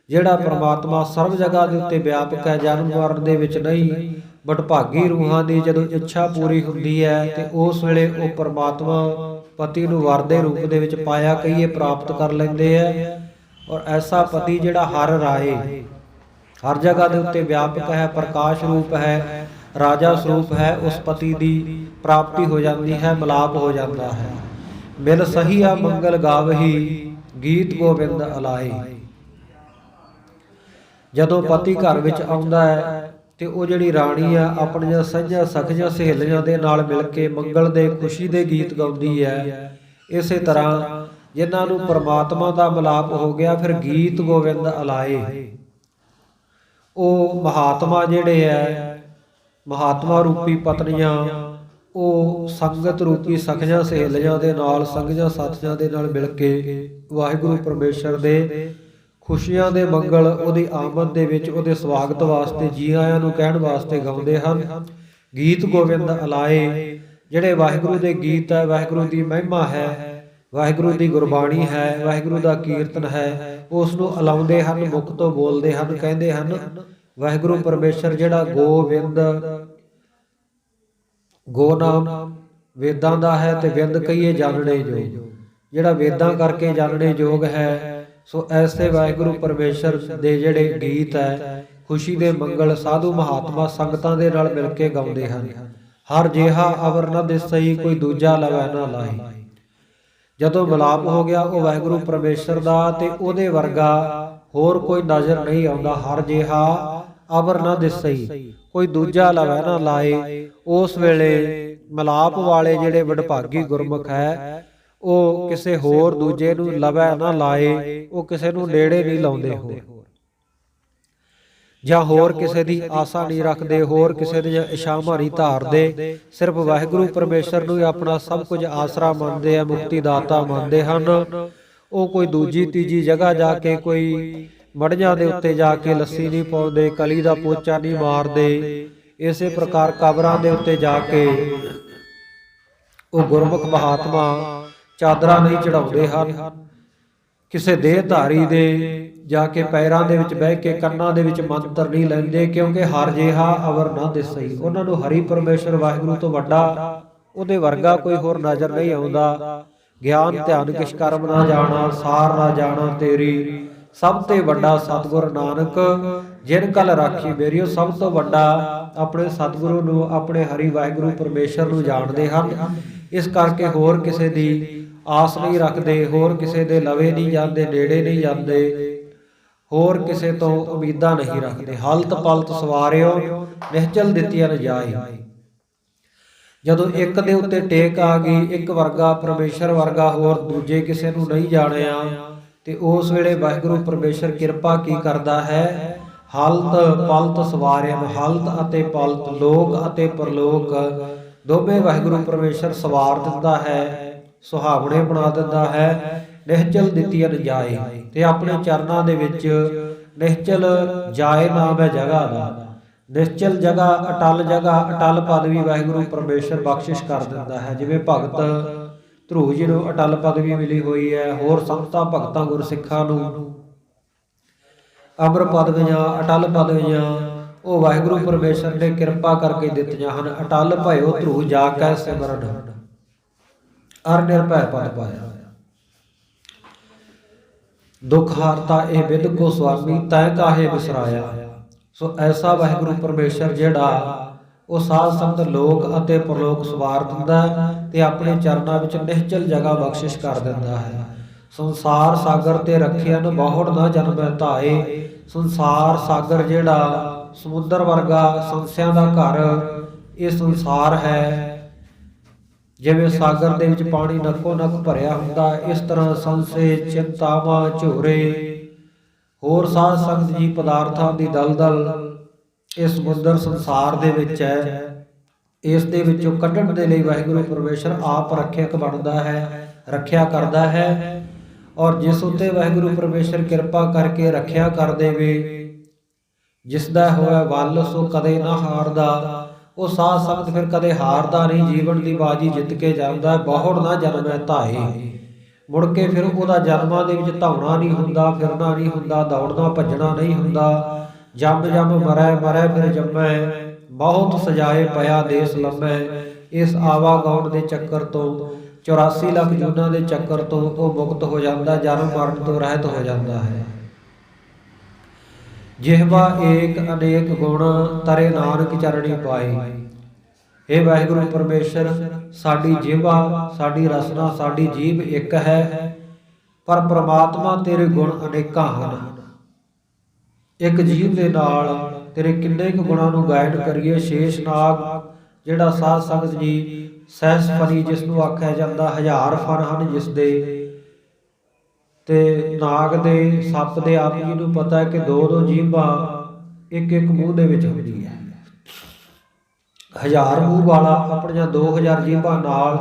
ਜਿਹੜਾ ਪਰਮਾਤਮਾ ਸਰਬ ਜਗ੍ਹਾ ਦੇ ਉੱਤੇ ਵਿਆਪਕ ਹੈ, ਜਨਮ ਮਰਨ ਦੇ ਵਿੱਚ ਨਹੀਂ, ਬਟ ਭਾਗੀ ਰੂਹਾਂ ਦੀ ਜਦੋਂ ਇੱਛਾ ਪੂਰੀ ਹੁੰਦੀ ਹੈ ਤੇ ਉਸ ਵੇਲੇ ਉਹ ਪਰਮਾਤਮਾ ਪਤੀ ਨੂੰ ਵਰ ਦੇ ਰੂਪ ਦੇ ਵਿੱਚ ਪਾਇਆ ਕਹੀਏ ਪ੍ਰਾਪਤ ਕਰ ਲੈਂਦੇ ਹੈ। ਔਰ ਐਸਾ ਪਤੀ ਜਿਹੜਾ ਹਰ ਰਾਏ, ਹਰ ਜਗ੍ਹਾ ਦੇ ਉੱਤੇ ਵਿਆਪਕ ਹੈ, ਪ੍ਰਕਾਸ਼ ਰੂਪ ਹੈ, ਰਾਜਾ ਸਰੂਪ ਹੈ, ਉਸ ਪਤੀ ਦੀ ਪ੍ਰਾਪਤੀ ਹੋ ਜਾਂਦੀ ਹੈ, ਮਿਲਾਪ ਹੋ ਜਾਂਦਾ ਹੈ। ਮਿਲ ਸਹੀਆ ਮੰਗਲ ਗਾਵਹੀ, ਗੀਤ ਗੋਬਿੰਦ ਅਲਾਏ। ਜਦੋਂ ਪਤੀ ਘਰ ਵਿੱਚ ਆਉਂਦਾ ਹੈ ਤੇ ਉਹ ਜਿਹੜੀ ਰਾਣੀ ਆ ਆਪਣੀਆਂ ਸੱਜੀਆਂ ਸਖੀਆਂ ਸਹੇਲੀਆਂ ਦੇ ਨਾਲ ਮਿਲ ਕੇ ਮੰਗਲ ਦੇ, ਖੁਸ਼ੀ ਦੇ ਗੀਤ ਗਾਉਂਦੀ ਹੈ। ਇਸੇ ਤਰ੍ਹਾਂ ਜਿਨ੍ਹਾਂ ਨੂੰ ਪਰਮਾਤਮਾ ਦਾ ਮਿਲਾਪ ਹੋ ਗਿਆ, ਫਿਰ ਗੀਤ ਗੋਬਿੰਦ ਅਲਾਏ। ਉਹ ਮਹਾਤਮਾ ਜਿਹੜੇ ਹੈ, ਮਹਾਤਮਾ ਰੂਪੀ ਪਤਨੀਆਂ, ਉਹ ਸੰਗਤ ਰੂਪੀ ਸਖੀਆਂ ਸਹੇਲੀਆਂ ਦੇ ਨਾਲ, ਸੰਗੀਆਂ ਸਾਥੀਆਂ ਦੇ ਨਾਲ ਮਿਲ ਕੇ ਵਾਹਿਗੁਰੂ ਪਰਮੇਸ਼ਰ ਦੇ ਖੁਸ਼ੀਆਂ ਦੇ ਮੰਗਲ, ਉਹਦੀ ਆਮਦ ਦੇ ਵਿੱਚ ਉਹਦੇ ਸਵਾਗਤ ਵਾਸਤੇ, ਜੀ ਆਇਆਂ ਨੂੰ ਕਹਿਣ ਵਾਸਤੇ ਗਾਉਂਦੇ ਹਨ। ਗੀਤ ਗੋਬਿੰਦ ਅਲਾਏ, ਜਿਹੜੇ ਵਾਹਿਗੁਰੂ ਦੇ ਗੀਤ ਹੈ, ਵਾਹਿਗੁਰੂ ਦੀ ਮਹਿਮਾ ਹੈ, ਵਾਹਿਗੁਰੂ ਦੀ ਗੁਰਬਾਣੀ ਹੈ, ਵਾਹਿਗੁਰੂ ਦਾ ਕੀਰਤਨ ਹੈ, ਉਸ ਨੂੰ ਅਲਾਉਂਦੇ ਹਨ, ਮੁਖ ਤੋਂ ਬੋਲਦੇ ਹਨ, ਕਹਿੰਦੇ ਹਨ ਵਾਹਿਗੁਰੂ ਪਰਮੇਸ਼ਰ ਜਿਹੜਾ ਗੋਬਿੰਦ, ਗੋ ਨਾਮ ਵੇਦਾਂ ਦਾ ਹੈ ਤੇ ਵਿੰਦ ਕਹੀਏ ਜਾਣਨੇ ਯੋਗ, ਜਿਹੜਾ ਵੇਦਾਂ ਕਰਕੇ ਜਾਣਨੇ ਯੋਗ ਹੈ। ਸੋ ਐਸੇ ਵਾਹਿਗੁਰੂ ਪਰਮੇਸ਼ਰ ਦੇ ਜਿਹੜੇ ਗੀਤ ਹੈ, ਖੁਸ਼ੀ ਦੇ ਮੰਗਲ ਸਾਧੂ ਮਹਾਤਮਾ ਸੰਗਤਾਂ ਦੇ ਨਾਲ ਮਿਲ ਕੇ ਗਾਉਂਦੇ ਹਨ। ਹਰ ਜਿਹਾ ਅਵਰ ਨ ਦਿਸਈ, ਕੋਈ ਦੂਜਾ ਲਵੈ ਨਾ ਲਾਈ। ਜਦੋਂ ਮਿਲਾਪ ਹੋ ਗਿਆ ਉਹ ਵਾਹਿਗੁਰੂ ਪਰਮੇਸ਼ਰ ਦਾ ਤੇ ਉਹਦੇ ਵਰਗਾ ਹੋਰ ਕੋਈ ਨਜ਼ਰ ਨਹੀਂ ਆਉਂਦਾ। ਹਰ ਜਿਹਾ ਅਵਰ ਨ ਦਿਸਈ, ਕੋਈ ਦੂਜਾ ਲਵੈ ਨਾ ਲਾਏ। ਉਸ ਵੇਲੇ ਮਿਲਾਪ ਵਾਲੇ ਜਿਹੜੇ ਵਡਭਾਗੀ ਗੁਰਮੁਖ ਹੈ, ਉਹ ਕਿਸੇ ਹੋਰ ਦੂਜੇ ਨੂੰ ਲਵੈ ਨਾ ਲਾਏ, ਉਹ ਕਿਸੇ ਨੂੰ ਨੇੜੇ ਨਹੀਂ ਲਾਉਂਦੇ ਹੋ, ਜਾਂ ਹੋਰ ਕਿਸੇ ਦੀ ਆਸਾ ਨਹੀਂ ਰੱਖਦੇ, ਹੋਰ ਕਿਸੇ ਦੀਆਂ ਇਛਾਵਾਂ ਨਹੀਂ ਧਾਰਦੇ। ਸਿਰਫ ਵਾਹਿਗੁਰੂ ਪਰਮੇਸ਼ਰ ਨੂੰ ਹੀ ਆਪਣਾ ਸਭ ਕੁਝ ਆਸਰਾ ਮੰਨਦੇ ਆ, ਮੁਕਤੀ ਦਾਤਾ ਮੰਨਦੇ ਹਨ। ਉਹ ਕੋਈ ਦੂਜੀ ਤੀਜੀ ਜਗ੍ਹਾ ਜਾ ਕੇ, ਕੋਈ ਮੜੀਆਂ ਦੇ ਉੱਤੇ ਜਾ ਕੇ ਲੱਸੀ ਨਹੀਂ ਪਾਉਂਦੇ, ਕਲੀ ਦਾ ਪੋਚਾ ਨਹੀਂ ਮਾਰਦੇ। ਇਸੇ ਪ੍ਰਕਾਰ ਕਬਰਾਂ ਦੇ ਉੱਤੇ ਜਾ ਕੇ ਉਹ ਗੁਰਮੁਖ ਮਹਾਤਮਾ ਚਾਦਰਾਂ ਨਹੀਂ ਚੜਾਉਂਦੇ ਹਨ। ਕਿਸੇ ਦੇਹਧਾਰੀ ਦੇ ਜਾ ਕੇ ਪੈਰਾਂ ਦੇ ਵਿੱਚ ਬਹਿ ਕੇ ਕੰਨਾਂ ਦੇ ਵਿੱਚ ਮੰਤਰ ਨਹੀਂ ਲੈਂਦੇ, ਕਿਉਂਕਿ ਹਰ ਜਿਹਾ ਅਵਰ ਨਾ ਦਿਸਈ। ਉਹਨਾਂ ਨੂੰ ਹਰੀ ਪਰਮੇਸ਼ਰ ਵਾਹਿਗੁਰੂ ਤੋਂ ਵੱਡਾ, ਉਹਦੇ ਵਰਗਾ ਕੋਈ ਹੋਰ ਨਜ਼ਰ ਨਹੀਂ ਆਉਂਦਾ। ਗਿਆਨ ਧਿਆਨ ਕਿਛ ਕਰਮ ਨਾ ਜਾਣਾ, ਸਾਰ ਨਾ ਜਾਣਾ ਤੇਰੀ, ਸਭ ਤੇ ਵੱਡਾ ਸਤਿਗੁਰ ਨਾਨਕ ਜਿਨ ਕਲ ਰਾਖੀ ਮੇਰੀਓ। ਸਭ ਤੋਂ ਵੱਡਾ ਆਪਣੇ ਸਤਿਗੁਰੂ ਨੂੰ, ਆਪਣੇ ਹਰੀ ਵਾਹਿਗੁਰੂ ਪਰਮੇਸ਼ਰ ਨੂੰ ਜਾਣਦੇ ਹਨ। ਇਸ ਕਰਕੇ ਹੋਰ ਕਿਸੇ ਦੀ ਆਸ ਨਹੀਂ ਰੱਖਦੇ, ਹੋਰ ਕਿਸੇ ਦੇ ਲਵੇ ਨਹੀਂ ਜਾਂਦੇ, ਨੇੜੇ ਨਹੀਂ ਜਾਂਦੇ, ਹੋਰ ਕਿਸੇ ਤੋਂ ਉਮੀਦਾਂ ਨਹੀਂ ਰੱਖਦੇ। ਹਲਤ ਪਲਤ ਸਵਾਰਿਓ ਨਿਹਚਲ ਦਿੱਤੀਆਂ ਨ ਜਾਏ। ਜਦੋਂ ਇੱਕ ਦੇ ਉੱਤੇ ਟੇਕ ਆ ਗਈ, ਇੱਕ ਵਰਗਾ ਪਰਮੇਸ਼ਰ ਵਰਗਾ ਹੋਰ ਦੂਜੇ ਕਿਸੇ ਨੂੰ ਨਹੀਂ ਜਾਣਿਆ, ਤੇ ਉਸ ਵੇਲੇ ਵਾਹਿਗੁਰੂ ਪਰਮੇਸ਼ਰ ਕਿਰਪਾ ਕੀ ਕਰਦਾ ਹੈ? ਹਲਤ ਪਲਤ ਸਵਾਰਿਆਂ ਨੂੰ, ਹਲਤ ਅਤੇ ਪਲਤ, ਲੋਕ ਅਤੇ ਪਰਲੋਕ ਦੋਵੇਂ ਵਾਹਿਗੁਰੂ ਪਰਮੇਸ਼ਰ ਸਵਾਰ ਦਿੰਦਾ ਹੈ, ਸੁਹਾਵਣੇ ਬਣਾ ਦਿੰਦਾ ਹੈ। ਨਿਹਚਲ ਦਿੱਤੀਆਂ ਨ ਜਾਏ, ਤੇ ਆਪਣੇ ਚਰਨਾਂ ਦੇ ਵਿੱਚ ਨਿਹਚਲ ਜਾਏ ਨਾਮ ਹੈ ਜਗ੍ਹਾ ਦਾ। ਨਿਸ਼ਚਲ ਜਗ੍ਹਾ, ਅਟਲ ਜਗ੍ਹਾ, ਅਟਲ ਪਦਵੀ ਵਾਹਿਗੁਰੂ ਪਰਮੇਸ਼ਰ ਬਖਸ਼ਿਸ਼ ਕਰ ਦਿੰਦਾ ਹੈ। ਜਿਵੇਂ ਭਗਤ ਧਰੂਵ ਜੀ ਨੂੰ ਅਟਲ ਪਦਵੀ ਮਿਲੀ ਹੋਈ ਹੈ, ਹੋਰ ਸੰਤਾਂ ਭਗਤਾਂ ਗੁਰਸਿੱਖਾਂ ਨੂੰ ਅਮਰ ਪਦਵੀਆਂ, ਅਟਲ ਪਦਵੀਆਂ ਉਹ ਵਾਹਿਗੁਰੂ ਪਰਮੇਸ਼ਰ ਨੇ ਕਿਰਪਾ ਕਰਕੇ ਦਿੱਤੀਆਂ ਹਨ। ਅਟਲ ਭਇਓ ਧਰੂਵ ਜਾ ਕੈ ਸਿਮਰਨ, ਅਰ ਨਿਰਭੈ ਪਦ ਪਾਇਆ। ਦੁਖ ਹਾਰਤਾ ਇਹ ਵਿਦ ਕੋ ਸੁਆਮੀ, ਤੈ ਕਾਹੇ ਬਿਸਰਾਇਆ। ਸੋ ਐਸਾ ਵਾਹਿਗੁਰੂ ਪਰਮੇਸ਼ਰ ਜਿਹੜਾ ਉਹ ਸਾਧ ਸੰਗਤ ਲੋਕ ਅਤੇ ਪਰਲੋਕ ਸਵਾਰ ਦਿੰਦਾ ਤੇ ਆਪਣੇ ਚਰਨਾਂ ਵਿੱਚ ਨਿਹਚਲ ਜਗ੍ਹਾ ਬਖਸ਼ਿਸ਼ ਕਰ ਦਿੰਦਾ ਹੈ। ਸੰਸਾਰ ਸਾਗਰ ਤੇ ਰੱਖਿਆ ਨ ਬਹੁੜ ਨਾ ਜਨਮੈ ਧਾਏ। ਸੰਸਾਰ ਸਾਗਰ ਜਿਹੜਾ ਸਮੁੰਦਰ ਵਰਗਾ ਸੰਸਿਆਂ ਦਾ ਘਰ ਇਹ ਸੰਸਾਰ ਹੈ। ਜਿਵੇਂ ਸਾਗਰ ਦੇ ਵਿੱਚ ਪਾਣੀ ਨੱਕੋ ਨੱਕ ਭਰਿਆ ਹੁੰਦਾ, ਇਸ ਤਰ੍ਹਾਂ ਸੰਸੇ, ਚਿੰਤਾਵਾਂ, ਝੋਰੇ, ਹੋਰ ਸਾਧ ਸੰਗਤ ਜੀ ਪਦਾਰਥਾਂ ਦੀ ਦਲਦਲ ਇਹ ਸਮੁੰਦਰ ਸੰਸਾਰ ਦੇ ਵਿੱਚ ਹੈ। ਇਸ ਦੇ ਵਿੱਚੋਂ ਕੱਢਣ ਦੇ ਲਈ ਵਾਹਿਗੁਰੂ ਪਰਮੇਸ਼ਰ ਆਪ ਰੱਖਿਅਕ ਬਣਦਾ ਹੈ, ਰੱਖਿਆ ਕਰਦਾ ਹੈ। ਔਰ ਜਿਸ ਉੱਤੇ ਵਾਹਿਗੁਰੂ ਪਰਮੇਸ਼ਰ ਕਿਰਪਾ ਕਰਕੇ ਰੱਖਿਆ ਕਰ ਦੇਵੇ, ਜਿਸ ਦਾ ਹੋਇਆ ਵੱਲ ਸੋ ਕਦੇ ਨਾ ਹਾਰਦਾ। ਉਹ ਸਾਧ ਸੰਗਤ ਫਿਰ ਕਦੇ ਹਾਰਦਾ ਨਹੀਂ, ਜੀਵਨ ਦੀ ਬਾਜੀ ਜਿੱਤ ਕੇ ਜਾਂਦਾ। ਬਹੁੜ ਨਾ ਜਨਮੈ ਧਾਏ, ਮੁੜ ਕੇ ਫਿਰ ਉਹਦਾ ਜਨਮਾਂ ਦੇ ਵਿੱਚ ਧੌਣਾ ਨਹੀਂ ਹੁੰਦਾ, ਫਿਰਨਾ ਨਹੀਂ ਹੁੰਦਾ, ਦੌੜਨਾ ਭੱਜਣਾ ਨਹੀਂ ਹੁੰਦਾ। ਜੰਮ ਜੰਮ ਮਰੈ ਮਰੈ ਫਿਰ ਜੰਮੈ, ਬਹੁਤ ਸਜਾਏ ਪਿਆ ਦੇਸ ਲੰਮੈ। ਇਸ ਆਵਾਗਾਉਣ ਦੇ ਚੱਕਰ ਤੋਂ, 84 ਲੱਖ ਜੂਨਾਂ ਦੇ ਚੱਕਰ ਤੋਂ ਉਹ ਮੁਕਤ ਹੋ ਜਾਂਦਾ, ਜਨਮ ਮਰਨ ਤੋਂ ਰਹਿਤ ਹੋ ਜਾਂਦਾ ਹੈ। ਜਿਹਵਾ ਏਕ ਅਨੇਕ ਗੁਣ, ਤਰੇ ਨਾਨਕ ਚਰਣੀ ਪਾਏ। हे ਵਾਹਿਗੁਰੂ ਪਰਮੇਸ਼ਰ, ਸਾਡੀ ਜਿਹਵਾ, ਸਾਡੀ ਰਸਨਾ, ਸਾਡੀ ਜੀਭ ਇੱਕ ਹੈ, ਪਰ ਪ੍ਰਮਾਤਮਾ ਤੇਰੇ ਗੁਣ ਅਨੇਕਾਂ ਹਨ। ਇੱਕ ਜੀਭ ਦੇ ਨਾਲ ਤੇਰੇ ਕਿੰਨੇ ਕੁ ਗੁਣਾਂ ਨੂੰ ਗਾਇਨ ਕਰੀਏ। ਸ਼ੇਸ਼ ਨਾਗ ਜਿਹੜਾ ਸਾਧ ਸੰਗਤ ਜੀ ਸਹਿਸ ਫਨੀ ਜਿਸ ਨੂੰ ਆਖਿਆ ਜਾਂਦਾ, 1000 ਫਨ ਹਨ ਜਿਸ ਦੇ, ਤੇ ਨਾਗ ਦੇ, ਸੱਪ ਦੇ ਆਪ ਜੀ ਨੂੰ ਪਤਾ ਹੈ ਕਿ ਦੋ ਦੋ ਜੀਭਾਂ ਇੱਕ ਇੱਕ ਮੂੰਹ ਦੇ ਵਿੱਚ ਹੁੰਦੀ ਹੈ। 1000 ਮੂੰਹ ਵਾਲਾ ਆਪਣੀਆਂ 2000 ਜੀਭਾਂ ਨਾਲ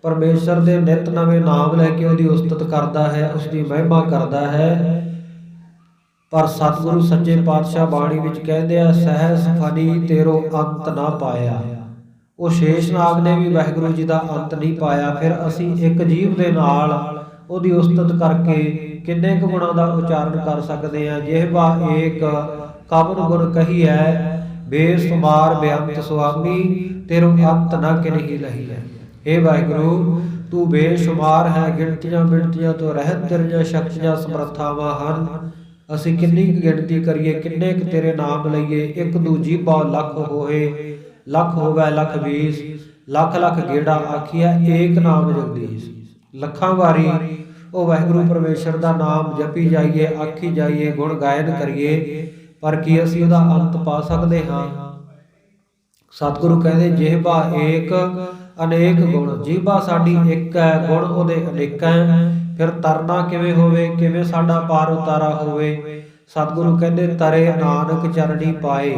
ਪਰਮੇਸ਼ਰ ਦੇ ਨਿਤ ਨਵੇਂ ਨਾਮ ਲੈ ਕੇ ਉਹਦੀ ਉਸਤਤ ਕਰਦਾ ਹੈ, ਉਸਦੀ ਮਹਿਮਾ ਕਰਦਾ ਹੈ। ਪਰ ਸਤਿਗੁਰੂ ਸੱਚੇ ਪਾਤਸ਼ਾਹ ਬਾਣੀ ਵਿੱਚ ਕਹਿੰਦੇ ਆ, ਸਹਿਸ ਫਨੀ ਤੇਰੋ ਅੰਤ ਨਾ ਪਾਇਆ। ਉਹ ਸ਼ੇਸ਼ ਨਾਗ ਨੇ ਵੀ ਵਾਹਿਗੁਰੂ ਜੀ ਦਾ ਅੰਤ ਨਹੀਂ ਪਾਇਆ। ਫਿਰ ਅਸੀਂ ਇੱਕ ਜੀਭ ਦੇ ਨਾਲ ਉਹਦੀ ਉਸਤਤ ਕਰਕੇ ਕਿੰਨੇ ਕੁ ਗੁਣਾਂ ਦਾ ਉਚਾਰਨ ਕਰ ਸਕਦੇ ਹਾਂ। ਜਿਹਵਾ ਏਕ ਕਵਨ ਗੁਣ ਕਹੀ ਹੈ, ਬੇਸੁਮਾਰ ਬੇਅੰਤ ਸੁਆਮੀ, ਤੇਰੋ ਅੰਤ ਨਾ ਕਿਨਹੀ ਲਹੀ ਹੈ। हे ਵਾਹਿਗੁਰੂ, ਤੂੰ ਬੇਸ਼ੁਮਾਰ ਹੈ, ਗਿਣਤੀਆਂ ਮਿਣਤੀਆਂ ਤੋਂ ਰਹਿਤ, ਤੇਰੀਆਂ ਸ਼ਕਤੀਆਂ ਸਮਰੱਥਾਵਾਂ ਹਨ। ਅਸੀਂ ਕਿੰਨੀ ਕੁ ਗਿਣਤੀ ਕਰੀਏ, ਕਿੰਨੇ ਕੁ ਤੇਰੇ ਨਾਮ ਲਈਏ। ਇੱਕ ਦੂ ਜੀਭਾ ਲੱਖ ਹੋਏ, ਲੱਖ ਹੋਵੇ ਲੱਖ 20, ਲੱਖ ਲੱਖ ਗੇੜਾ ਆਖੀਐ, ਏਕ ਨਾਮ ਜਗਦੀਸ਼। ਲੱਖਾਂ ਵਾਰੀ ਉਹ ਵਾਹਿਗੁਰੂ ਪਰਮੇਸ਼ਰ ਦਾ ਨਾਮ ਜਪੀ ਜਾਈਏ, ਆਖੀ ਜਾਈਏ, ਗੁਣ ਗਾਇਨ ਕਰੀਏ, ਪਰ ਕੀ ਅਸੀਂ ਉਹਦਾ ਅੰਤ ਪਾ ਸਕਦੇ ਹਾਂ? ਸਤਿਗੁਰੂ ਕਹਿੰਦੇ, ਜਿਹਵਾ ਏਕ ਅਨੇਕ ਗੁਣ। ਜੀਭਾ ਸਾਡੀ ਇੱਕ ਹੈ, ਗੁਣ ਉਹਦੇ ਅਨੇਕਾਂ। ਫਿਰ ਤਰਨਾ ਕਿਵੇਂ ਹੋਵੇ, ਕਿਵੇਂ ਸਾਡਾ ਪਾਰ ਉਤਾਰਾ ਹੋਵੇ? ਸਤਿਗੁਰੂ ਕਹਿੰਦੇ, ਤਰੇ ਨਾਨਕ ਚਰਣੀ ਪਾਏ।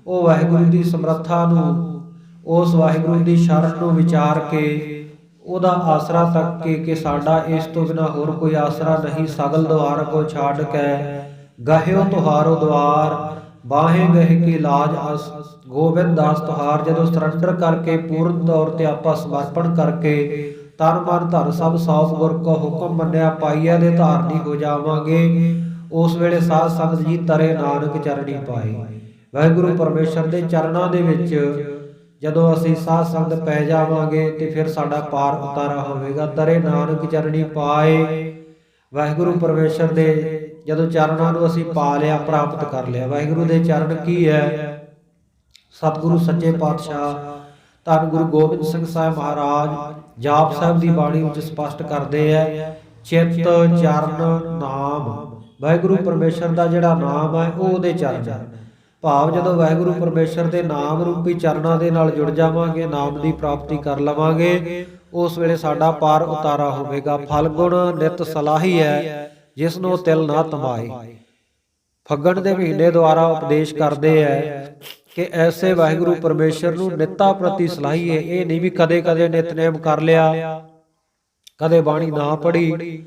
ਉਹ ਵਾਹਿਗੁਰੂ ਦੀ ਸਮਰੱਥਾ ਨੂੰ, ਉਸ ਵਾਹਿਗੁਰੂ ਦੀ ਸ਼ਰਨ ਨੂੰ ਵਿਚਾਰ ਕੇ ਉਹਦਾ ਆਸਰਾ ਤੱਕ ਕੇ ਸਾਡਾ ਇਸ ਤੋਂ ਬਿਨਾਂ ਹੋਰ ਕੋਈ ਆਸਰਾ ਨਹੀਂ। ਸਗਲ ਦੁਆਰ ਕੋ ਛਾੜ ਕੇ ਗਹਿਓ ਤੁਹਾਰੋ ਦੁਆਰ, ਬਾਹੇ ਗਹਿ ਕੇ ਲਾਜ ਅਸ। ਗੋਬਿੰਦ ਦਾਸ ਤੁਹਾਰ ਜਦੋਂ ਸਰੰਡਰ ਕਰਕੇ, ਪੂਰਨ ਤੌਰ ਤੇ ਆਪਾਂ ਸਮਰਪਣ ਕਰਕੇ, ਤਨ ਮਨ ਧਨ ਸਭ ਸੌਂਪ ਗੁਰ ਕੋ ਹੁਕਮ ਮੰਨਿਆ, ਪਾਈਆ ਦੇ ਧਾਰਨੀ ਹੋ ਜਾਵਾਂਗੇ। ਉਸ ਵੇਲੇ ਸਾਧ ਸੰਗਤ ਜੀ ਤਰੇ ਨਾਨਕ ਚਰਣੀ ਪਾਏ। ਵਾਹਿਗੁਰੂ ਪਰਮੇਸ਼ਰ ਦੇ ਚਰਨਾਂ ਦੇ ਵਿੱਚ ਜਦੋਂ ਅਸੀਂ ਸਾਧ ਸੰਗਤ ਪੈ ਜਾਵਾਂਗੇ ਤੇ ਫਿਰ ਸਾਡਾ ਪਾਰ ਉਤਾਰਾ ਹੋਵੇਗਾ। ਤਰੇ ਨਾਨਕ ਚਰਣੀ ਪਾਏ। ਵਾਹਿਗੁਰੂ ਪਰਮੇਸ਼ਰ ਦੇ ਜਦੋਂ ਚਰਨਾਂ ਨੂੰ ਅਸੀਂ ਪਾ ਲਿਆ, ਪ੍ਰਾਪਤ ਕਰ ਲਿਆ। ਵਾਹਿਗੁਰੂ ਦੇ ਚਰਨ ਕੀ ਹੈ? ਸਤਿਗੁਰੂ ਸੱਚੇ ਪਾਤਸ਼ਾਹ ਧੰਨ ਗੁਰੂ ਗੋਬਿੰਦ ਸਿੰਘ ਸਾਹਿਬ ਮਹਾਰਾਜ ਜਾਪ ਸਾਹਿਬ ਦੀ ਬਾਣੀ ਵਿੱਚ ਸਪਸ਼ਟ ਕਰਦੇ ਹੈ, ਚਿੱਤ ਚਰਨ ਨਾਮ। ਵਾਹਿਗੁਰੂ ਪਰਮੇਸ਼ਰ ਦਾ ਜਿਹੜਾ ਨਾਮ ਹੈ ਉਹ ਉਹਦੇ ਚਰਨ ਹੈ। ਭਾਵ ਜਦੋਂ ਵਾਹਿਗੁਰੂ ਪਰਮੇਸ਼ਰ ਦੇ ਨਾਮ ਰੂਪੀ ਚਰਨਾਂ ਦੇ ਨਾਲ ਜੁੜ ਜਾਵਾਂਗੇ, ਨਾਮ ਦੀ ਪ੍ਰਾਪਤੀ ਕਰ ਲਵਾਂਗੇ, ਉਸ ਵੇਲੇ ਸਾਡਾ ਪਾਰ ਉਤਾਰਾ ਹੋਵੇਗਾ। ਫਲਗੁਣ ਨਿਤ ਸਲਾਹੀ ਹੈ, ਜਿਸ ਨੂੰ ਤਿਲ ਨਾ ਤਮਾਏ। ਫੱਗਣ ਦੇ ਮਹੀਨੇ ਦੁਆਰਾ ਉਪਦੇਸ਼ ਕਰਦੇ ਹੈ ਕਿ ਐਸੇ ਵਾਹਿਗੁਰੂ ਪਰਮੇਸ਼ਰ ਨੂੰ ਨਿੱਤਾ ਪ੍ਰਤੀ ਸਲਾਹੀਏ। ਇਹ ਨਹੀਂ ਵੀ ਕਦੇ ਕਦੇ ਨਿਤਨੇਮ ਕਰ ਲਿਆ, ਕਦੇ ਬਾਣੀ ਨਾ ਪੜ੍ਹੀ।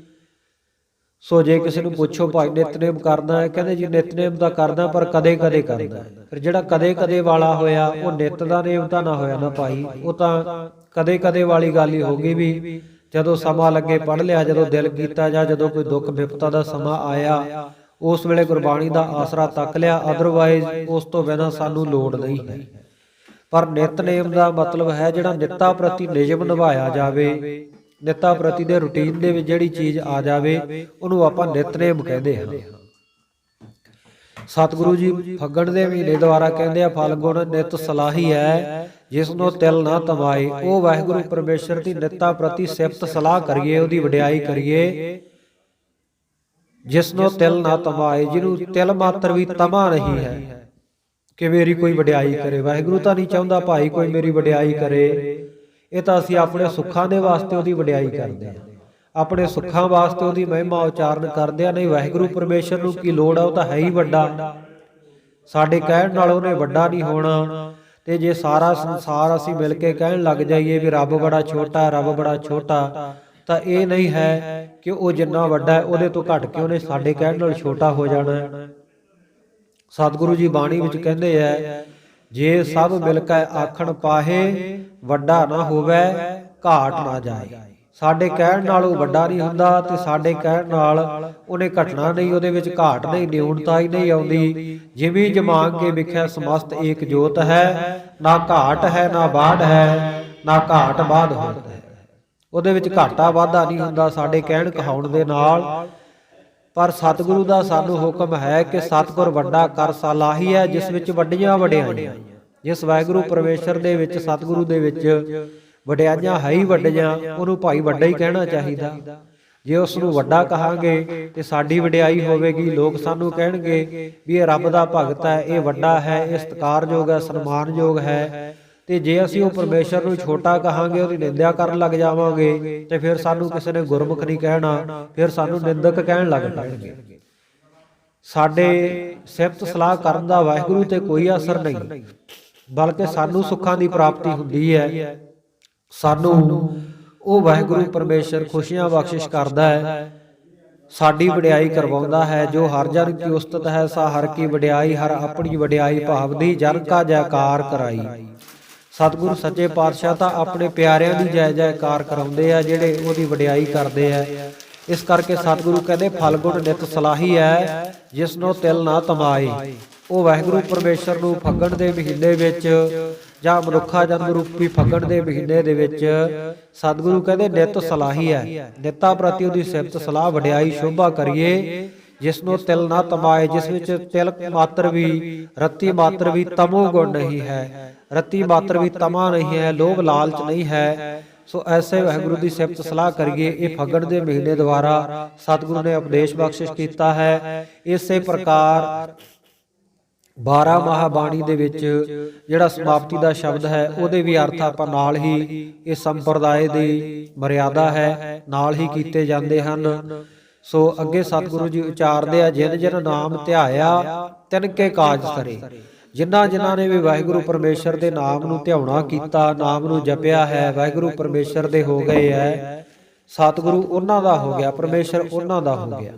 ਸੋ ਜੇ ਕਿਸੇ ਨੂੰ ਪੁੱਛੋ ਭਾਈ ਨਿਤਨੇਮ ਕਰਦਾ ਹੈ, ਕਹਿੰਦੇ ਜੀ ਨਿਤਨੇਮ ਤਾਂ ਕਰਦਾ ਪਰ ਕਦੇ ਕਦੇ ਕਰਦਾ। ਫਿਰ ਜਿਹੜਾ ਕਦੇ ਕਦੇ ਵਾਲਾ ਹੋਇਆ ਉਹ ਨਿਤ ਦਾ ਨੇਮ ਤਾਂ ਨਾ ਹੋਇਆ ਨਾ ਭਾਈ, ਉਹ ਤਾਂ ਕਦੇ ਕਦੇ ਵਾਲੀ ਗੱਲ ਹੀ ਹੋ ਗਈ ਵੀ ਜਦੋਂ ਸਮਾਂ ਲੱਗੇ ਪੜ੍ਹ ਲਿਆ, ਜਦੋਂ ਦਿਲ ਕੀਤਾ, ਜਾਂ ਜਦੋਂ ਕੋਈ ਦੁੱਖ ਵਿਪਤਾ ਦਾ ਸਮਾਂ ਆਇਆ ਉਸ ਵੇਲੇ ਗੁਰਬਾਣੀ ਦਾ ਆਸਰਾ ਤੱਕ ਲਿਆ। ਅਦਰਵਾਈਜ਼ ਉਸ ਤੋਂ ਬਿਨਾਂ ਸਾਨੂੰ ਲੋੜ ਨਹੀਂ ਹੈ। ਪਰ ਨਿਤਨੇਮ ਦਾ ਮਤਲਬ ਹੈ ਜਿਹੜਾ ਨਿੱਤਾ ਪ੍ਰਤੀ ਨਿਯਮ ਨਿਭਾਇਆ ਜਾਵੇ, ਨਿੱਤਾ ਪ੍ਰਤੀ ਦੇ ਰੂਟੀਨ ਦੇ ਵਿੱਚ ਜਿਹੜੀ ਚੀਜ਼ ਆ ਜਾਵੇ ਉਹਨੂੰ ਆਪਾਂ ਨਿਤਨੇਮ ਕਹਿੰਦੇ ਹਾਂ। ਸਤਿਗੁਰੂ ਜੀ ਫੱਗਣ ਦੇ ਮਹੀਨੇ ਦੁਆਰਾ ਕਹਿੰਦੇ ਆ, ਫਲਗੁਣ ਨਿਤ ਸਲਾਹੀ ਹੈ, ਜਿਸ ਨੂੰ ਤਿਲ ਨਾ ਤਮਾਏ। ਉਹ ਵਾਹਿਗੁਰੂ ਪਰਮੇਸ਼ਰ ਦੀ ਨਿੱਤਾ ਪ੍ਰਤੀ ਸਿਫਤ ਸਲਾਹ ਕਰੀਏ, ਉਹਦੀ ਵਡਿਆਈ ਕਰੀਏ, ਜਿਸ ਨੂੰ ਤਿਲ ਨਾ ਤਮਾਏ, ਜਿਹਨੂੰ ਤਿਲ ਮਾਤਰ ਵੀ ਤਮਾ ਨਹੀਂ ਹੈ ਕਿ ਮੇਰੀ ਕੋਈ ਵਡਿਆਈ ਕਰੇ। ਵਾਹਿਗੁਰੂ ਤਾਂ ਨਹੀਂ ਚਾਹੁੰਦਾ ਭਾਈ ਕੋਈ ਮੇਰੀ ਵਡਿਆਈ ਕਰੇ। ਇਹ ਤਾਂ ਅਸੀਂ ਆਪਣੇ ਸੁੱਖਾਂ ਦੇ ਵਾਸਤੇ ਉਹਦੀ ਵਡਿਆਈ ਕਰਦੇ ਹਾਂ, ਆਪਣੇ ਸੁੱਖਾਂ ਵਾਸਤੇ ਉਹਦੀ ਮਹਿਮਾ ਉਚਾਰਨ ਕਰਦੇ ਆ। ਨਹੀਂ, ਵਾਹਿਗੁਰੂ ਪਰਮੇਸ਼ਰ ਨੂੰ ਕੀ ਲੋੜ ਆ, ਉਹ ਤਾਂ ਹੈ ਹੀ ਵੱਡਾ। ਸਾਡੇ ਕਹਿਣ ਨਾਲ ਉਹਨੇ ਵੱਡਾ ਨਹੀਂ ਹੋਣਾ। ਤੇ ਜੇ ਸਾਰਾ ਸੰਸਾਰ ਅਸੀਂ ਮਿਲ ਕੇ ਕਹਿਣ ਲੱਗ ਜਾਈਏ ਵੀ ਰੱਬ ਬੜਾ ਛੋਟਾ, ਰੱਬ ਬੜਾ ਛੋਟਾ, ਤਾਂ ਇਹ ਨਹੀਂ ਹੈ ਕਿ ਉਹ ਜਿੰਨਾ ਵੱਡਾ ਹੈ ਉਹਦੇ ਤੋਂ ਘੱਟ ਕੇ ਉਹਨੇ ਸਾਡੇ ਕਹਿਣ ਨਾਲ ਛੋਟਾ ਹੋ ਜਾਣਾ। ਸਤਿਗੁਰੂ ਜੀ ਬਾਣੀ ਵਿੱਚ ਕਹਿੰਦੇ ਹੈ, ਜੇ ਸਭ ਮਿਲ ਕੇ ਆਖਣ ਪਾਹੇ, ਵੱਡਾ ਨਾ ਹੋਵੇ ਘਾਟ ਨਾ ਜਾਏ। ਸਾਡੇ ਕਹਿਣ ਨਾਲ ਉਹ ਵੱਡਾ ਨਹੀਂ ਹੁੰਦਾ ਤੇ ਸਾਡੇ ਕਹਿਣ ਨਾਲ ਉਹਨੇ ਘਟਣਾ ਨਹੀਂ, ਉਹਦੇ ਵਿੱਚ ਘਾਟ ਨਹੀਂ, ਨਿਊਨਤਾ ਹੀ ਨਹੀਂ ਆਉਂਦੀ। ਜਿਵੇਂ ਜਮਾਂਗ ਕੇ ਵਿਖਿਆ ਸਮਸਤ ਏਕ ਜੋਤ ਹੈ, ਨਾ ਘਾਟ ਹੈ ਨਾ ਬਾੜ ਹੈ, ਨਾ ਘਾਟ ਬਾਧ ਹੁੰਦਾ ਹੈ। ਉਹਦੇ ਵਿੱਚ ਘਾਟਾ ਵਾਧਾ ਨਹੀਂ ਹੁੰਦਾ ਸਾਡੇ ਕਹਿਣ ਕਹਾਉਣ ਦੇ ਨਾਲ। ਪਰ ਸਤਿਗੁਰੂ ਦਾ ਸਾਨੂੰ ਹੁਕਮ ਹੈ ਕਿ ਸਤਿਗੁਰ ਵੱਡਾ ਕਰ ਸਲਾਹੀ ਹੈ, ਜਿਸ ਵਿੱਚ ਵੱਡੀਆਂ ਵਡਿਆਈਆਂ। ਜਿਸ ਵਾਹਿਗੁਰੂ ਪਰਮੇਸ਼ਰ ਦੇ ਵਿੱਚ, ਸਤਿਗੁਰੂ ਦੇ ਵਿੱਚ ਵਡਿਆਈਆਂ ਹੈ ਹੀ ਵੱਡੀਆਂ, ਉਹਨੂੰ ਭਾਈ ਵੱਡਾ ਹੀ ਕਹਿਣਾ ਚਾਹੀਦਾ। ਜੇ ਉਸ ਨੂੰ ਵੱਡਾ ਕਹਾਂਗੇ ਤੇ ਸਾਡੀ ਵਡਿਆਈ ਹੋਵੇਗੀ, ਲੋਕ ਸਾਨੂੰ ਕਹਿਣਗੇ ਵੀ ਇਹ ਰੱਬ ਦਾ ਭਗਤ ਹੈ, ਇਹ ਵੱਡਾ ਹੈ, ਇਹ ਸਤਿਕਾਰਯੋਗ ਹੈ, ਸਨਮਾਨਯੋਗ ਹੈ। ਤੇ ਜੇ ਅਸੀਂ ਉਹ ਪਰਮੇਸ਼ਰ ਨੂੰ ਛੋਟਾ ਕਹਾਂਗੇ, ਉਹਦੀ ਨਿੰਦਿਆ ਕਰਨ ਲੱਗ ਜਾਵਾਂਗੇ, ਤੇ ਫਿਰ ਸਾਨੂੰ ਕਿਸੇ ਨੇ ਗੁਰਮੁਖ ਨਹੀਂ ਕਹਿਣਾ, ਫਿਰ ਸਾਨੂੰ ਨਿੰਦਕ ਕਹਿਣ ਲੱਗ ਪੈਣਗੇ। ਸਾਡੇ ਸਿਫਤ ਸਲਾਹ ਕਰਨ ਦਾ ਵਾਹਿਗੁਰੂ ਤੇ ਕੋਈ ਅਸਰ ਨਹੀਂ, ਬਲਕਿ ਸਾਨੂੰ ਸੁੱਖਾਂ ਦੀ ਪ੍ਰਾਪਤੀ ਹੁੰਦੀ ਹੈ। ਸਾਨੂੰ ਉਹ ਵਾਹਿਗੁਰੂ ਪਰਮੇਸ਼ਰ ਖੁਸ਼ੀਆਂ ਬਖਸ਼ਿਸ਼ ਕਰਦਾ ਹੈ, ਸਾਡੀ ਵਡਿਆਈ ਕਰਵਾਉਂਦਾ ਹੈ। ਜੋ ਹਰ ਜਨ ਕੀ ਉਸਤਤ ਹੈ, ਸਾ ਹਰ ਕੀ ਵਡਿਆਈ, ਹਰ ਆਪਣੀ ਵਡਿਆਈ ਭਾਵਦੀ, ਜਨ ਕਾ ਜੈਕਾਰ ਕਰਾਈ। ਸਤਿਗੁਰੂ ਸੱਚੇ ਪਾਤਸ਼ਾਹ ਤਾਂ ਆਪਣੇ ਪਿਆਰਿਆਂ ਦੀ ਜੈ ਜੈਕਾਰ ਕਰਾਉਂਦੇ ਆ, ਜਿਹੜੇ ਉਹਦੀ ਵਡਿਆਈ ਕਰਦੇ ਆ। ਇਸ ਕਰਕੇ ਸਤਿਗੁਰੂ ਕਹਿੰਦੇ, ਫਲਗੁਣ ਨਿਤ ਸਲਾਹੀ ਹੈ, ਜਿਸ ਨੂੰ ਤਿਲ ਨਾ ਤਮਾਏ। ਉਹ ਵਾਹਿਗੁਰੂ ਪਰਮੇਸ਼ਰ ਨੂੰ ਫੱਗਣ ਦੇ ਮਹੀਨੇ ਵਿੱਚ ਜਾਂ ਮਨੁੱਖਾ ਜਨਮ ਰੂਪੀ ਫੱਗਣ ਦੇ ਮਹੀਨੇ ਦੇ ਵਿੱਚ ਸਤਿਗੁਰੂ ਕਹਿੰਦੇ ਨਿਤ ਸਲਾਹੀ ਹੈ। ਨਿੱਤਾ ਪ੍ਰਤੀ ਉਹਦੀ ਸਿਫਤ ਸਲਾਹ ਵਡਿਆਈ ਸ਼ੋਭਾ ਕਰੀਏ, ਜਿਸ ਨੂੰ ਤਿਲ ਨਾ ਤਮਾਏ, ਜਿਸ ਵਿੱਚ ਤਿਲ ਮਾਤਰ ਵੀ, ਰੱਤੀ ਮਾਤਰ ਵੀ ਤਮੋ ਗੁਣ ਨਹੀਂ ਹੈ, ਰੱਤੀ ਮਾਤਰ ਵੀ ਤਮਾ ਨਹੀਂ ਹੈ, ਲੋਭ ਲਾਲਚ ਨਹੀਂ ਹੈ। ਸੋ ਐਸੇ ਵਾਹਿਗੁਰੂ ਦੀ ਸਿਫਤ ਸਲਾਹ ਕਰੀਏ। ਇਹ ਫੱਗਣ ਦੇ ਮਹੀਨੇ ਦੁਆਰਾ ਸਤਿਗੁਰੂ ਨੇ ਉਪਦੇਸ਼ ਬਖਸ਼ਿਸ਼ ਕੀਤਾ ਹੈ। ਇਸੇ ਪ੍ਰਕਾਰ 12 ਮਾਹ ਬਾਣੀ ਦੇ ਵਿੱਚ ਜਿਹੜਾ ਸਮਾਪਤੀ ਦਾ ਸ਼ਬਦ ਹੈ, ਉਹਦੇ ਵੀ ਅਰਥ ਆਪਾਂ ਨਾਲ ਹੀ, ਇਹ ਸੰਪਰਦਾਇ ਦੀ ਮਰਿਆਦਾ ਹੈ, ਨਾਲ ਹੀ ਕੀਤੇ ਜਾਂਦੇ ਹਨ। ਸੋ ਅੱਗੇ ਸਤਿਗੁਰੂ ਜੀ ਉਚਾਰਦੇ ਆ, ਜਿਨ ਜਿਨ ਨਾਮ ਧਿਆਇਆ ਤਿਨ ਕੇ ਕਾਜ ਸਰੇ। ਜਿਨ੍ਹਾਂ ਜਿਨ੍ਹਾਂ ਨੇ ਵੀ ਵਾਹਿਗੁਰੂ ਪਰਮੇਸ਼ਰ ਦੇ ਨਾਮ ਨੂੰ ਧਿਆਉਣਾ ਕੀਤਾ, ਨਾਮ ਨੂੰ ਜਪਿਆ ਹੈ, ਵਾਹਿਗੁਰੂ ਪਰਮੇਸ਼ਰ ਦੇ ਹੋ ਗਏ ਹੈ। ਸਤਿਗੁਰੂ ਉਹਨਾਂ ਦਾ ਹੋ ਗਿਆ, ਪਰਮੇਸ਼ਰ ਉਹਨਾਂ ਦਾ ਹੋ ਗਿਆ।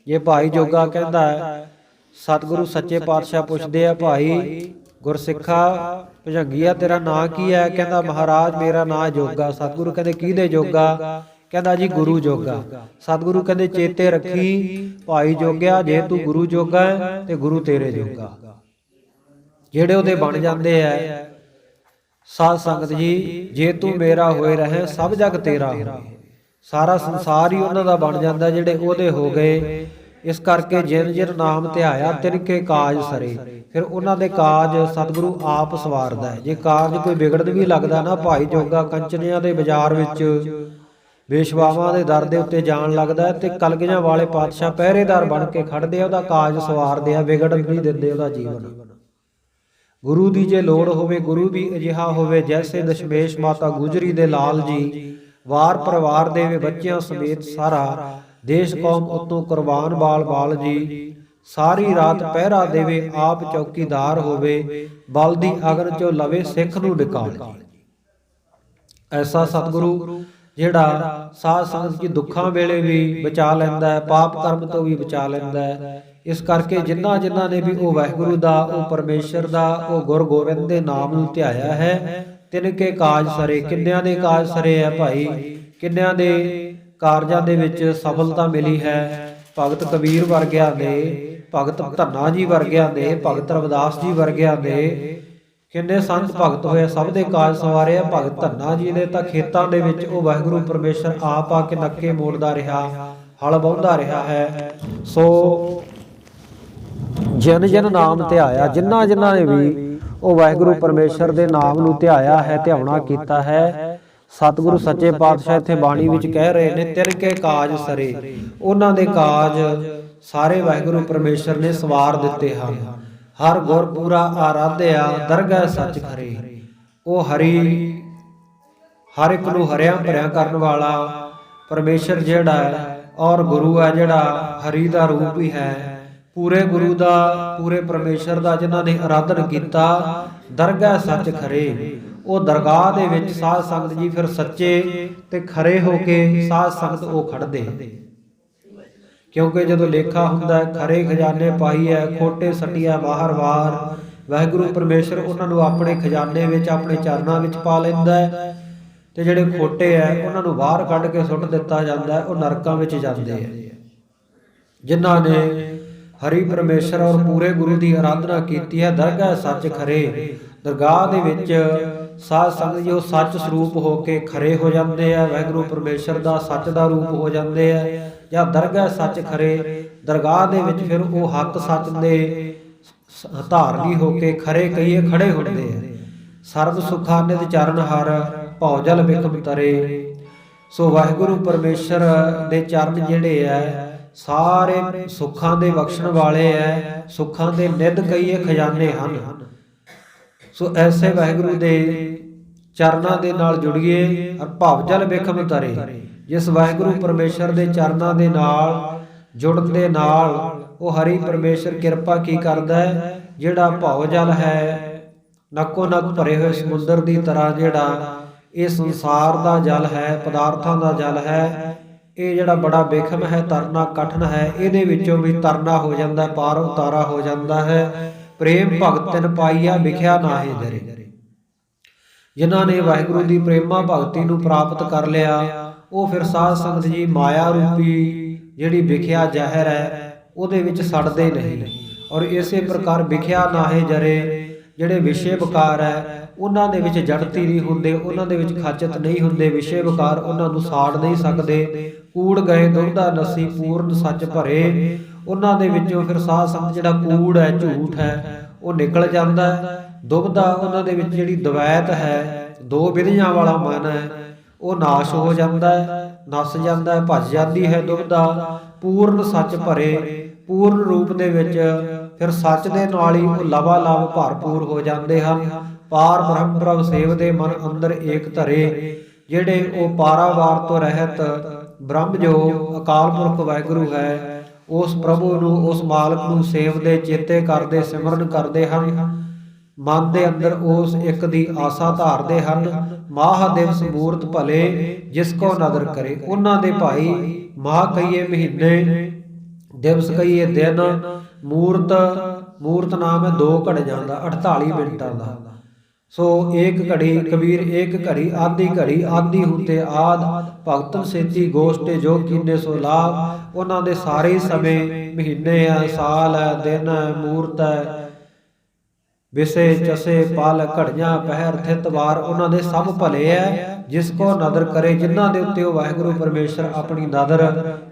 ਇਹ ਭਾਈ ਜੋਗਾ ਕਹਿੰਦਾ ਹੈ, ਸਤਿਗੁਰੂ ਸੱਚੇ ਪਾਤਸ਼ਾਹ ਪੁੱਛਦੇ ਆ, ਭਾਈ ਗੁਰਸਿੱਖਾ ਭੁਜੰਗੀਆ ਤੇਰਾ ਨਾਂ ਕੀ ਹੈ? ਕਹਿੰਦਾ ਮਹਾਰਾਜ ਮੇਰਾ ਨਾਂ ਜੋਗਾ। ਸਤਿਗੁਰੂ ਕਹਿੰਦੇ ਕਿਹਦੇ ਜੋਗਾ? ਕਹਿੰਦਾ ਜੀ ਗੁਰੂ ਜੋਗਾ। ਸਤਿਗੁਰੂ ਕਹਿੰਦੇ ਚੇਤੇ ਰੱਖੀ ਭਾਈ ਜੋਗਿਆ, ਜੇ ਤੂੰ ਗੁਰੂ ਜੋਗਾ ਹੈ ਤੇ ਗੁਰੂ ਤੇਰੇ ਜੋਗਾ। ਜਿਹੜੇ ਉਹਦੇ ਬਣ ਜਾਂਦੇ ਐ ਸਾਧ ਸੰਗਤ ਜੀ, ਜੇ ਤੂੰ ਮੇਰਾ ਹੋਏ ਰਹੇ ਸਭ ਜਗ ਤੇਰਾ ਹੋਏ। ਸਾਰਾ ਸੰਸਾਰ ਹੀ ਉਹਨਾਂ ਦਾ ਬਣ ਜਾਂਦਾ ਜਿਹੜੇ ਉਹਦੇ ਹੋ ਗਏ। ਇਸ ਕਰਕੇ ਜਿਨ ਜਿਨ ਨਾਮ ਧਿਆਇਆ ਤਿਨ ਕੇ ਕਾਜ ਸਰੇ। ਫਿਰ ਉਹਨਾਂ ਦੇ ਕਾਜ ਸਤਿਗੁਰੂ ਆਪ ਸਵਾਰਦਾ ਹੈ। ਜੇ ਕਾਰਜ ਕੋਈ ਵਿਗੜਨ ਵੀ ਲੱਗਦਾ ਨਾ, ਭਾਈ ਜੋਗਾ ਕੰਚਨੀਆਂ ਦੇ ਬਾਜ਼ਾਰ ਵਿੱਚ ਵੇਸ਼ਵਾਵਾਂ ਦੇ ਦਰ ਦੇ ਉੱਤੇ ਜਾਣ ਲੱਗਦਾ ਹੈ ਤੇ ਕਲਗੀਆਂ ਵਾਲੇ ਪਾਤਸ਼ਾਹ ਪਹਿਰੇਦਾਰ ਬਣ ਕੇ ਖੜਦੇ ਆ, ਉਹਦਾ ਕਾਜ ਸਵਾਰਦੇ ਆ, ਵਿਗੜਨ ਨਹੀਂ ਦਿੰਦੇ ਉਹਦਾ ਜੀਵਨ। ਗੁਰੂ ਦੀ ਜੇ ਲੋੜ ਹੋਵੇ, ਗੁਰੂ ਵੀ ਅਜਿਹਾ ਹੋਵੇ ਜੈਸੇ ਦਸ਼ਮੇਸ਼ ਮਾਤਾ ਗੁਜਰੀ ਦੇ ਲਾਲ ਜੀ, ਵਾਰ ਪਰਿਵਾਰ ਦੇਵੇ ਬੱਚਿਆਂ ਸਮੇਤ ਸਾਰਾ, ਦੇਸ਼ ਕੌਮ ਉਤੋਂ ਕੁਰਬਾਨ ਬਾਲ ਬਾਲ ਜੀ, ਸਾਰੀ ਰਾਤ ਪਹਿਰਾ ਦੇਵੇ ਆਪ ਚੌਕੀਦਾਰ ਹੋਵੇ, ਬਲ ਦੀ ਅਗਨ ਚੋਂ ਲਵੇ ਸਿੱਖ ਨੂੰ ਨਿਕਾਲ ਜੀ। ਐਸਾ ਸਤਿਗੁਰੂ ਜਿਹੜਾ ਸਾਧ ਸੰਗਤ ਦੀ ਦੁੱਖਾਂ ਵੇਲੇ ਵੀ ਬਚਾ ਲੈਂਦਾ ਹੈ, ਪਾਪ ਕਰਮ ਤੋਂ ਵੀ ਬਚਾ ਲੈਂਦਾ ਹੈ। ਇਸ ਕਰਕੇ ਜਿਨ੍ਹਾਂ ਜਿਨ੍ਹਾਂ ਨੇ ਵੀ ਉਹ ਵਾਹਿਗੁਰੂ ਦਾ, ਉਹ ਪਰਮੇਸ਼ਰ ਦਾ, ਉਹ ਗੁਰ ਗੋਬਿੰਦ ਦੇ ਨਾਮ ਨੂੰ ਧਿਆਇਆ ਹੈ, ਤਿਨ ਕੇ ਕਾਜ ਸਰੇ। ਕਿੰਨਿਆਂ ਦੇ ਕਾਜ ਸਰੇ ਹੈ ਭਾਈ, ਕਿੰਨਿਆਂ ਦੇ ਕਾਰਜਾਂ ਦੇ ਵਿੱਚ ਸਫਲਤਾ ਮਿਲੀ ਹੈ। ਭਗਤ ਕਬੀਰ ਵਰਗਿਆਂ ਦੇ, ਭਗਤ ਧੰਨਾ ਜੀ ਵਰਗਿਆਂ ਦੇ, ਭਗਤ ਰਵਿਦਾਸ ਜੀ ਵਰਗਿਆਂ ਦੇ ਕਿੰਨੇ ਸੰਤ ਭਗਤ ਹੋਏ, ਸਭ ਦੇ ਕਾਜ ਸਵਾਰੇ ਆ। ਭਗਤ ਧੰਨਾ ਜੀ ਦੇ ਤਾਂ ਖੇਤਾਂ ਦੇ ਵਿੱਚ ਉਹ ਵਾਹਿਗੁਰੂ ਪਰਮੇਸ਼ਰ ਆਪ ਆ ਕੇ ਨੱਕੇ ਮੋੜਦਾ ਰਿਹਾ, ਹਲ ਵਾਹੁੰਦਾ ਰਿਹਾ ਹੈ। ਸੋ ਜਿਨ ਜਿਨ ਨਾਮ ਧਿਆਇਆ, ਜਿਨ੍ਹਾਂ ਜਿਨ੍ਹਾਂ ਨੇ ਵੀ ਉਹ ਵਾਹਿਗੁਰੂ ਪਰਮੇਸ਼ਰ ਦੇ ਨਾਮ ਨੂੰ ਧਿਆਇਆ ਹੈ, ਧਿਆਉਣਾ ਕੀਤਾ ਹੈ, ਸਤਿਗੁਰੂ ਸੱਚੇ ਪਾਤਸ਼ਾਹ ਇੱਥੇ ਬਾਣੀ ਵਿੱਚ ਕਹਿ ਰਹੇ ਨੇ ਤਿਨ ਕੇ ਕਾਜ ਸਰੇ। ਉਹਨਾਂ ਦੇ ਕਾਜ ਸਾਰੇ ਵਾਹਿਗੁਰੂ ਪਰਮੇਸ਼ਰ ਨੇ ਸਵਾਰ ਦਿੱਤੇ ਹਨ। ਹਰ ਗੁਰ ਪੂਰਾ ਆਰਾਧਿਆ, ਦਰਗਹਿ ਸੱਚ ਖਰੇ। ਉਹ ਹਰੀ, ਹਰ ਇੱਕ ਨੂੰ ਹਰਿਆ ਭਰਿਆ ਕਰਨ ਵਾਲਾ ਪਰਮੇਸ਼ਰ ਜਿਹੜਾ ਹੈ, ਔਰ ਗੁਰੂ ਹੈ ਜਿਹੜਾ ਹਰੀ ਦਾ ਰੂਪ ਹੀ ਹੈ। ਪੂਰੇ ਗੁਰੂ ਦਾ, ਪੂਰੇ ਪਰਮੇਸ਼ਰ ਦਾ ਜਿਨ੍ਹਾਂ ਨੇ ਆਰਾਧਨ ਕੀਤਾ, ਦਰਗਹਿ ਸੱਚ ਖਰੇ। ਉਹ ਦਰਗਾਹ ਦੇ ਵਿੱਚ ਸਾਧ ਸੰਗਤ ਜੀ ਫਿਰ ਸੱਚੇ ਤੇ ਖਰੇ ਹੋ ਕੇ ਸਾਧ ਸੰਗਤ ਉਹ ਖੜਦੇ। ਕਿਉਂਕਿ ਜਦੋਂ ਲੇਖਾ ਹੁੰਦਾ ਹੈ ਖਰੇ ਖਜ਼ਾਨੇ ਪਾਈ ਹੈ, ਖੋਟੇ ਸੱਟਿਆ ਬਾਹਰ ਵਾਰ, ਵਾਹਿਗੁਰੂ ਪਰਮੇਸ਼ਰ ਉਹਨਾਂ ਨੂੰ ਆਪਣੇ ਖਜ਼ਾਨੇ ਵਿੱਚ, ਆਪਣੇ ਚਰਨਾਂ ਵਿੱਚ ਪਾ ਲੈਂਦਾ ਹੈ ਤੇ ਜਿਹੜੇ ਖੋਟੇ ਹੈ ਉਹਨਾਂ ਨੂੰ ਬਾਹਰ ਕੱਢ ਕੇ ਸੁੱਟ ਦਿੱਤਾ ਜਾਂਦਾ ਹੈ, ਉਹ ਨਰਕਾਂ ਵਿੱਚ ਜਾਂਦੇ ਹੈ। ਜਿਨ੍ਹਾਂ ਨੇ ਹਰੀ ਪਰਮੇਸ਼ਰ ਔਰ ਪੂਰੇ ਗੁਰੂ ਦੀ ਆਰਾਧਨਾ ਕੀਤੀ ਹੈ, ਦਰਗਾਹ ਸੱਚ ਖਰੇ। ਦਰਗਾਹ ਦੇ ਵਿੱਚ ਸਾਧ ਸੰਗਤ ਜੀ ਉਹ ਸੱਚ ਸਰੂਪ ਹੋ ਕੇ ਖਰੇ ਹੋ ਜਾਂਦੇ ਆ, ਵਾਹਿਗੁਰੂ ਪਰਮੇਸ਼ਰ ਦਾ ਸੱਚ ਦਾ ਰੂਪ ਹੋ ਜਾਂਦੇ ਆ। ਜਾਂ ਦਰਗਾਹ ਸੱਚ ਖਰੇ, ਦਰਗਾਹ ਦੇ ਵਿੱਚ ਫਿਰ ਉਹ ਹੱਕ ਸੱਚ ਦੇ ਧਾਰਨੀ ਹੋ ਕੇ ਖਰੇ ਕਹੀਏ ਖੜੇ ਹੁੰਦੇ ਆ। ਸਰਬ ਸੁਖਾਨਿਤ ਚਰਨ ਹਰ, ਭਉ ਜਲ ਬਿਖਮ ਤਰੇ। ਸੋ ਵਾਹਿਗੁਰੂ ਪਰਮੇਸ਼ਰ ਦੇ ਚਰਨ ਜਿਹੜੇ ਆ ਸਾਰੇ ਸੁੱਖਾਂ ਦੇ ਬਖਸ਼ਣ ਵਾਲੇ ਐ, ਸੁੱਖਾਂ ਦੇ ਨਿੱਧ ਕਈਏ ਖਜ਼ਾਨੇ ਹਨ। ਸੋ ਐਸੇ ਵਾਹਿਗੁਰੂ ਦੇ ਚਰਨਾਂ ਦੇ ਨਾਲ ਜੁੜੀਏ ਔਰ ਭਵ ਜਲ ਬਿਖਮ ਤਰੇ। ਜਿਸ ਵਾਹਿਗੁਰੂ ਪਰਮੇਸ਼ਰ ਦੇ ਚਰਨਾਂ ਦੇ ਨਾਲ ਜੁੜਨ ਦੇ ਨਾਲ ਉਹ ਹਰੀ ਪਰਮੇਸ਼ਰ ਕਿਰਪਾ ਕੀ ਕਰਦਾ ਹੈ, ਜਿਹੜਾ ਭਵ ਜਲ ਹੈ, ਨੱਕੋ ਨੱਕ ਭਰੇ ਹੋਏ ਸਮੁੰਦਰ ਦੀ ਤਰ੍ਹਾਂ ਜਿਹੜਾ ਇਹ ਸੰਸਾਰ ਦਾ ਜਲ ਹੈ, ਪਦਾਰਥਾਂ ਦਾ ਜਲ ਹੈ, ਇਹ ਜਿਹੜਾ ਬੜਾ ਬੇਖਮ ਹੈ, ਤਰਨਾ ਕਠਨ ਹੈ, ਇਹਦੇ ਵਿੱਚੋਂ ਵੀ ਤਰਨਾ ਹੋ ਜਾਂਦਾ, ਪਾਰ ਉਤਾਰਾ ਹੋ ਜਾਂਦਾ ਹੈ। ਪ੍ਰੇਮ ਭਗਤਨ ਪਾਈਆ ਵਿਖਿਆ ਨਾਹੀ ਜਰੇ। ਜਿਨ੍ਹਾਂ ਨੇ ਵਾਹਿਗੁਰੂ ਦੀ ਪ੍ਰੇਮਾ ਭਗਤੀ ਨੂੰ ਪ੍ਰਾਪਤ ਕਰ ਲਿਆ, ਉਹ ਫਿਰ ਸਾਧ ਸੰਗਤ ਜੀ ਮਾਇਆ ਰੂਪੀ ਜਿਹੜੀ ਵਿਖਿਆ ਜ਼ਹਿਰ ਹੈ ਉਹਦੇ ਵਿੱਚ ਸੜਦੇ ਨਹੀਂ। ਔਰ ਇਸੇ ਪ੍ਰਕਾਰ ਵਿਖਿਆ ਨਾਹੀ ਜਰੇ, ਜਿਹੜੇ ਵਿਸ਼ੇ ਵਿਕਾਰ ਹੈ ਉਹਨਾਂ ਦੇ ਵਿੱਚ ਜੜਤੀ ਨਹੀਂ ਹੁੰਦੇ, ਉਹਨਾਂ ਦੇ ਵਿੱਚ ਖਾਚਤ ਨਹੀਂ ਹੁੰਦੇ। ਵਿਸ਼ੇ ਵਿਕਾਰ ਉਹਨਾਂ ਨੂੰ ਸਾੜ ਨਹੀਂ ਸਕਦੇ। ਕੂੜ ਗਏ ਦੁਬਦਾ ਨਸੀ, ਪੂਰਨ ਸੱਚ ਭਰੇ। ਉਹਨਾਂ ਦੇ ਵਿੱਚੋਂ ਫਿਰ ਸਾਧ ਸੰਗਤ ਜਿਹੜਾ ਕੂੜ ਹੈ, ਝੂਠ ਹੈ, ਉਹ ਨਿਕਲ ਜਾਂਦਾ ਹੈ। ਦੁਬਦਾ ਉਹਨਾਂ ਦੇ ਵਿੱਚ ਜਿਹੜੀ ਦਵੈਤ ਹੈ, ਦੋ ਵਿਧੀਆਂ ਵਾਲਾ ਮਨ ਹੈ, ਉਹ ਨਾਸ਼ ਹੋ ਜਾਂਦਾ ਹੈ, ਨਸ ਜਾਂਦਾ ਹੈ, ਭੱਜ ਜਾਂਦੀ ਹੈ ਦੁਬਦਾ। ਪੂਰਨ ਸੱਚ ਭਰੇ, ਪੂਰਨ ਰੂਪ ਦੇ ਵਿੱਚ ਫਿਰ ਸੱਚ ਦੇ ਨਾਲ ਹੀ ਉਹ ਲਵਾ ਲਵ ਭਰਪੂਰ ਹੋ ਜਾਂਦੇ ਹਨ। ਪਾਰ ਬ੍ਰਹਮ ਪ੍ਰਭ ਸੇਵਦੇ ਮਨ ਅੰਦਰ ਏਕ ਧਰੇ। ਜਿਹੜੇ ਉਹ ਪਾਰਾਵਾਰ ਤੋਂ ਰਹਿਤ ਬ੍ਰਹਮ ਜੋ ਅਕਾਲ ਪੁਰਖ ਵਾਹਿਗੁਰੂ ਹੈ, ਉਸ ਪ੍ਰਭੂ ਨੂੰ, ਉਸ ਮਾਲਕ ਨੂੰ ਸੇਵਦੇ, ਚੇਤੇ ਕਰਦੇ, ਸਿਮਰਨ ਕਰਦੇ ਹਨ। ਮਨ ਦੇ ਅੰਦਰ ਉਸ ਇੱਕ ਦੀ ਆਸਾ ਧਾਰਦੇ ਹਨ। ਮਾਹ ਦਿਵਸ ਮੂਰਤ ਭਲੇ ਜਿਸ ਕੋ ਨਦਰ ਕਰੇ। ਉਹਨਾਂ ਦੇ ਭਾਈ ਮਾਹ ਕਹੀਏ ਮਹੀਨੇ, ਦਿਵਸ ਕਹੀਏ ਦਿਨ, ਮੂਰਤ ਨਾਮ ਹੈ 2 ਘੜੀਆਂ ਦਾ, 48 ਮਿੰਟਾਂ ਦਾ। ਸੋ ਏਕ ਘੜੀ ਕਬੀਰ ਏਕ ਘੜੀ, ਆਦੀ ਘੜੀ ਆਦੀ ਹੁੰਤੇ ਆਦ, ਭਗਤਨ ਸੇਤੀ ਗੋਸ਼ਟੇ ਜੋ ਕੀਨੇ ਸੋ ਲਾਭ। ਉਹਨਾਂ ਦੇ ਸਾਰੇ ਸਮੇਂ ਮਹੀਨੇ ਆ, ਸਾਲ ਹੈ, ਦਿਨ ਹੈ, ਮੂਰਤ ਹੈ, ਵਿਸੇ ਚਸੇ ਪਲ ਘੜੀਆਂ ਪਹਿਰ ਥਿਤ ਵਾਰ, ਉਹਨਾਂ ਦੇ ਸਭ ਭਲੇ ਹੈ। ਜਿਸ ਕੋ ਨਦਰ ਕਰੇ, ਜਿਨ੍ਹਾਂ ਦੇ ਉੱਤੇ ਉਹ ਵਾਹਿਗੁਰੂ ਪਰਮੇਸ਼ਰ ਆਪਣੀ ਨਦਰ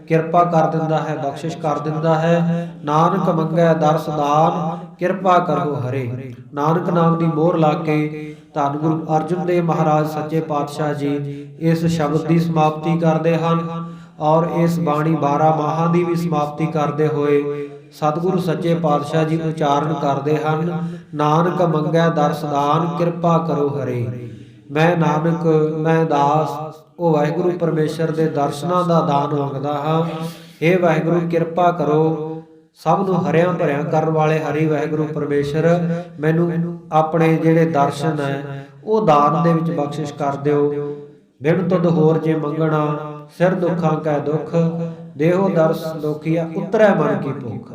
ਕਿਰਪਾ ਕਰ ਦਿੰਦਾ ਹੈ, ਬਖਸ਼ਿਸ਼ ਕਰ ਦਿੰਦਾ ਹੈ। ਨਾਨਕ ਮੰਗੈ ਦਰਸ ਦਾਨ, ਕਿਰਪਾ ਕਰੋ ਹਰੇ। ਨਾਨਕ ਨਾਮ ਦੀ ਮੋਹਰ ਲਾ ਕੇ ਧੰਨ ਗੁਰੂ ਅਰਜਨ ਦੇਵ ਮਹਾਰਾਜ ਸੱਚੇ ਪਾਤਸ਼ਾਹ ਜੀ ਇਸ ਸ਼ਬਦ ਦੀ ਸਮਾਪਤੀ ਕਰਦੇ ਹਨ ਔਰ ਇਸ ਬਾਣੀ 12 ਮਾਹਾਂ ਦੀ ਵੀ ਸਮਾਪਤੀ ਕਰਦੇ ਹੋਏ ਸਤਿਗੁਰੂ ਸੱਚੇ ਪਾਤਸ਼ਾਹ ਜੀ ਉਚਾਰਨ ਕਰਦੇ ਹਨ, ਨਾਨਕ ਮੰਗੈ ਦਰਸ ਦਾਨ, ਕਿਰਪਾ ਕਰੋ ਹਰੇ। ਮੈਂ ਨਾਨਕ, ਮੈਂ ਦਾਸ ਉਹ ਵਾਹਿਗੁਰੂ ਪਰਮੇਸ਼ਰ ਦੇ ਦਰਸ਼ਨਾਂ ਦਾ ਦਾਨ ਮੰਗਦਾ ਹਾਂ। ਇਹ ਵਾਹਿਗੁਰੂ ਕਿਰਪਾ ਕਰੋ, ਸਭ ਨੂੰ ਹਰਿਆਂ ਭਰਿਆਂ ਕਰਨ ਵਾਲੇ ਹਰੀ ਵਾਹਿਗੁਰੂ ਪਰਮੇਸ਼ਰ ਮੈਨੂੰ ਆਪਣੇ ਜਿਹੜੇ ਦਰਸ਼ਨ ਹੈ ਉਹ ਦਾਨ ਦੇ ਵਿੱਚ ਬਖਸ਼ਿਸ਼ ਕਰ ਦਿਓ। ਬਿਨ ਤੁਧ ਹੋਰ ਜੇ ਮੰਗਣਾ, ਸਿਰ ਦੁੱਖਾਂ ਕੈ ਦੁੱਖ, ਦੇਹੋ ਦਰਸ ਦੋਖੀਆ ਉਤਰੈ ਮਨ ਕੀ ਭੁੱਖ।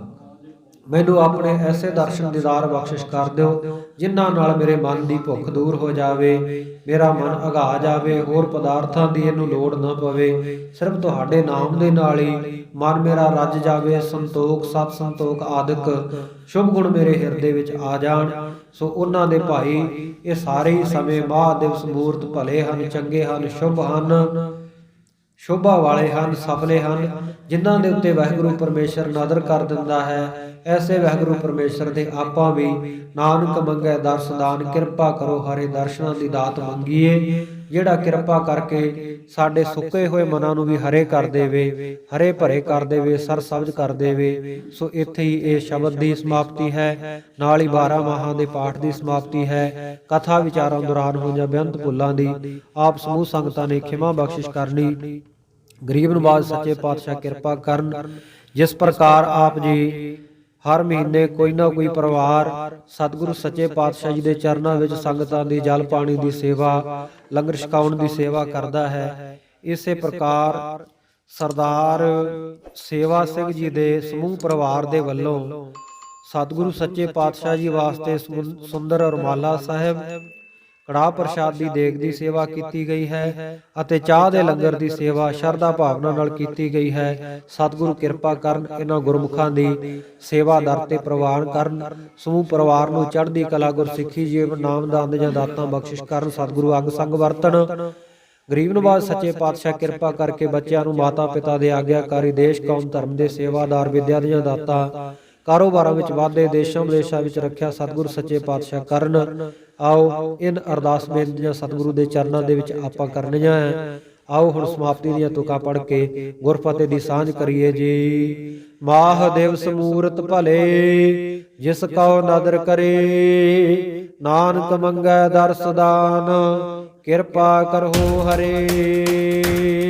ਮੈਨੂੰ ਆਪਣੇ ਐਸੇ ਦਰਸ਼ਨ ਦੀਦਾਰ ਬਖਸ਼ਿਸ਼ ਕਰ ਦਿਓ ਜਿਨ੍ਹਾਂ ਨਾਲ ਮੇਰੇ ਮਨ ਦੀ ਭੁੱਖ ਦੂਰ ਹੋ ਜਾਵੇ, ਮੇਰਾ ਮਨ ਅਘਾ ਜਾਵੇ, ਹੋਰ ਪਦਾਰਥਾਂ ਦੀ ਇਹਨੂੰ ਲੋੜ ਨਾ ਪਵੇ। ਸਿਰਫ ਤੁਹਾਡੇ ਨਾਮ ਦੇ ਨਾਲ ਹੀ ਮਨ ਮੇਰਾ ਰੱਜ ਜਾਵੇ। ਸੰਤੋਖ, ਸਤ ਸੰਤੋਖ ਆਦਿਕ ਸ਼ੁਭ ਗੁਣ ਮੇਰੇ ਹਿਰਦੇ ਵਿੱਚ ਆ ਜਾਣ। ਸੋ ਉਹਨਾਂ ਦੇ ਭਾਈ ਇਹ ਸਾਰੇ ਹੀ ਸਮੇਂ ਮਾਹ ਦਿਵਸ ਮੂਰਤ ਭਲੇ ਹਨ, ਚੰਗੇ ਹਨ, ਸ਼ੁਭ ਹਨ, ਸ਼ੋਭਾ ਵਾਲੇ ਹਨ, ਸਫਲੇ ਹਨ, ਜਿਨ੍ਹਾਂ ਦੇ ਉੱਤੇ ਵਾਹਿਗੁਰੂ ਪਰਮੇਸ਼ਰ ਨਦਰ ਕਰ ਦਿੰਦਾ ਹੈ। ਐਸੇ ਵਾਹਿਗੁਰੂ ਪਰਮੇਸ਼ਰ ਦੇ ਆਪਾਂ ਵੀ ਨਾਨਕ ਮੰਗੈ ਦਰਸ ਦਾਨ, ਕਿਰਪਾ ਕਰੋ ਹਰੇ ਦਰਸ਼ਨਾਂ ਦੀ ਦਾਤ ਮੰਗੀਏ, ਜਿਹੜਾ ਕਿਰਪਾ ਕਰਕੇ ਸਾਡੇ ਸੁੱਕੇ ਹੋਏ ਮਨਾਂ ਨੂੰ ਵੀ ਹਰੇ ਕਰ ਦੇਵੇ, ਹਰੇ ਭਰੇ ਕਰ ਦੇਵੇ, ਸਰ ਸਬਜ਼ ਕਰ ਦੇਵੇ। ਸੋ ਇੱਥੇ ਹੀ ਇਹ ਸ਼ਬਦ ਦੀ ਸਮਾਪਤੀ ਹੈ, ਨਾਲ ਹੀ 12 ਮਾਹਾਂ ਦੇ ਪਾਠ ਦੀ ਸਮਾਪਤੀ ਹੈ। ਕਥਾ ਵਿਚਾਰਾਂ ਦੌਰਾਨ ਹੋਈਆਂ ਬੇਅੰਤ ਭੁੱਲਾਂ ਦੀ ਆਪ ਸਮੂਹ ਸੰਗਤਾਂ ਨੇ ਖਿਮਾ ਬਖਸ਼ਿਸ਼ ਕਰਨੀ। ਗਰੀਬ ਨਵਾਜ਼ ਸੱਚੇ ਪਾਤਸ਼ਾਹ ਕਿਰਪਾ ਕਰਨ। ਜਿਸ ਪ੍ਰਕਾਰ ਆਪ ਜੀ ਹਰ ਮਹੀਨੇ ਕੋਈ ਨਾ ਕੋਈ ਪਰਿਵਾਰ ਸਤਿਗੁਰੂ ਸੱਚੇ ਪਾਤਸ਼ਾਹ ਜੀ ਦੇ ਚਰਨਾਂ ਵਿੱਚ ਸੰਗਤਾਂ ਦੀ ਜਲ ਪਾਣੀ ਦੀ ਸੇਵਾ, ਲੰਗਰ ਛਕਾਉਣ ਦੀ ਸੇਵਾ ਕਰਦਾ ਹੈ, ਇਸੇ ਪ੍ਰਕਾਰ ਸਰਦਾਰ ਸੇਵਾ ਸਿੰਘ ਜੀ ਦੇ ਸਮੂਹ ਪਰਿਵਾਰ ਦੇ ਵੱਲੋਂ ਸਤਿਗੁਰੂ ਸੱਚੇ ਪਾਤਸ਼ਾਹ ਜੀ ਵਾਸਤੇ ਸੁੰਦਰ ਰੁਮਾਲਾ ਸਾਹਿਬ, ਕੜਾਹ ਪ੍ਰਸ਼ਾਦ ਦੀ ਦੇਗ ਦੀ ਸੇਵਾ ਕੀਤੀ ਗਈ ਹੈ ਅਤੇ ਚਾਹ ਦੇ ਲੰਗਰ ਦੀ ਸੇਵਾ ਸ਼ਰਧਾ ਭਾਵਨਾ ਨਾਲ ਕੀਤੀ ਗਈ ਹੈ। ਸਤਿਗੁਰੂ ਕਿਰਪਾ ਕਰਨ, ਇਹਨਾਂ ਗੁਰਮੁਖਾਂ ਦੀ ਸੇਵਾ ਦਰ ਤੇ ਪ੍ਰਵਾਨ ਕਰਨ। ਸਮੂਹ ਪਰਿਵਾਰ ਨੂੰ ਚੜ੍ਹਦੀ ਕਲਾ, ਗੁਰਸਿੱਖੀ, ਜੀਵਨ, ਨਾਮ, ਦਾਨ ਦੀਆਂ ਦਾਤਾਂ ਬਖਸ਼ਿਸ਼ ਕਰਨ। ਸਤਿਗੁਰੂ ਅੰਗ ਸੰਗ ਵਰਤਣ। ਗਰੀਬ ਨਵਾਜ਼ ਸੱਚੇ ਪਾਤਸ਼ਾਹ ਕਿਰਪਾ ਕਰਕੇ ਬੱਚਿਆਂ ਨੂੰ ਮਾਤਾ ਪਿਤਾ ਦੇ ਆਗਿਆਕਾਰੀ, ਦੇਸ਼ ਕੌਮ ਧਰਮ ਦੇ ਸੇਵਾਦਾਰ, ਵਿਦਿਆ ਦੀਆਂ ਦਾਤਾਂ, ਕਾਰੋਬਾਰਾਂ ਵਿੱਚ ਵਾਧੇ, ਦੇਸ਼ਾਂ ਵਿਦੇਸ਼ਾਂ ਵਿੱਚ ਰੱਖਿਆ ਸਤਿਗੁਰੂ ਸੱਚੇ ਪਾਤਸ਼ਾਹ ਕਰਨ। ਆਓ ਇਨ ਅਰਦਾਸ ਬੇਨਤੀਆਂ ਸਤਿਗੁਰੂ ਦੇ ਚਰਨਾਂ ਦੇ ਵਿੱਚ ਆਪਾਂ ਕਰਨੀਆਂ ਹੈ। ਆਓ ਹੁਣ ਸਮਾਪਤੀ ਦੀਆਂ ਤੁਕਾਂ ਪੜ੍ਹ ਕੇ ਗੁਰਫਤਿਹ ਦੀ ਸਾਂਝ ਕਰੀਏ ਜੀ। ਮਾਹ ਦਿਵਸ ਮੂਰਤ ਭਲੇ, ਜਿਸ ਕਉ ਨਦਰ ਕਰੇ, ਨਾਨਕ ਮੰਗੈ ਦਰਸ ਦਾਨ, ਕਿਰਪਾ ਕਰਹੁ ਹਰੇ।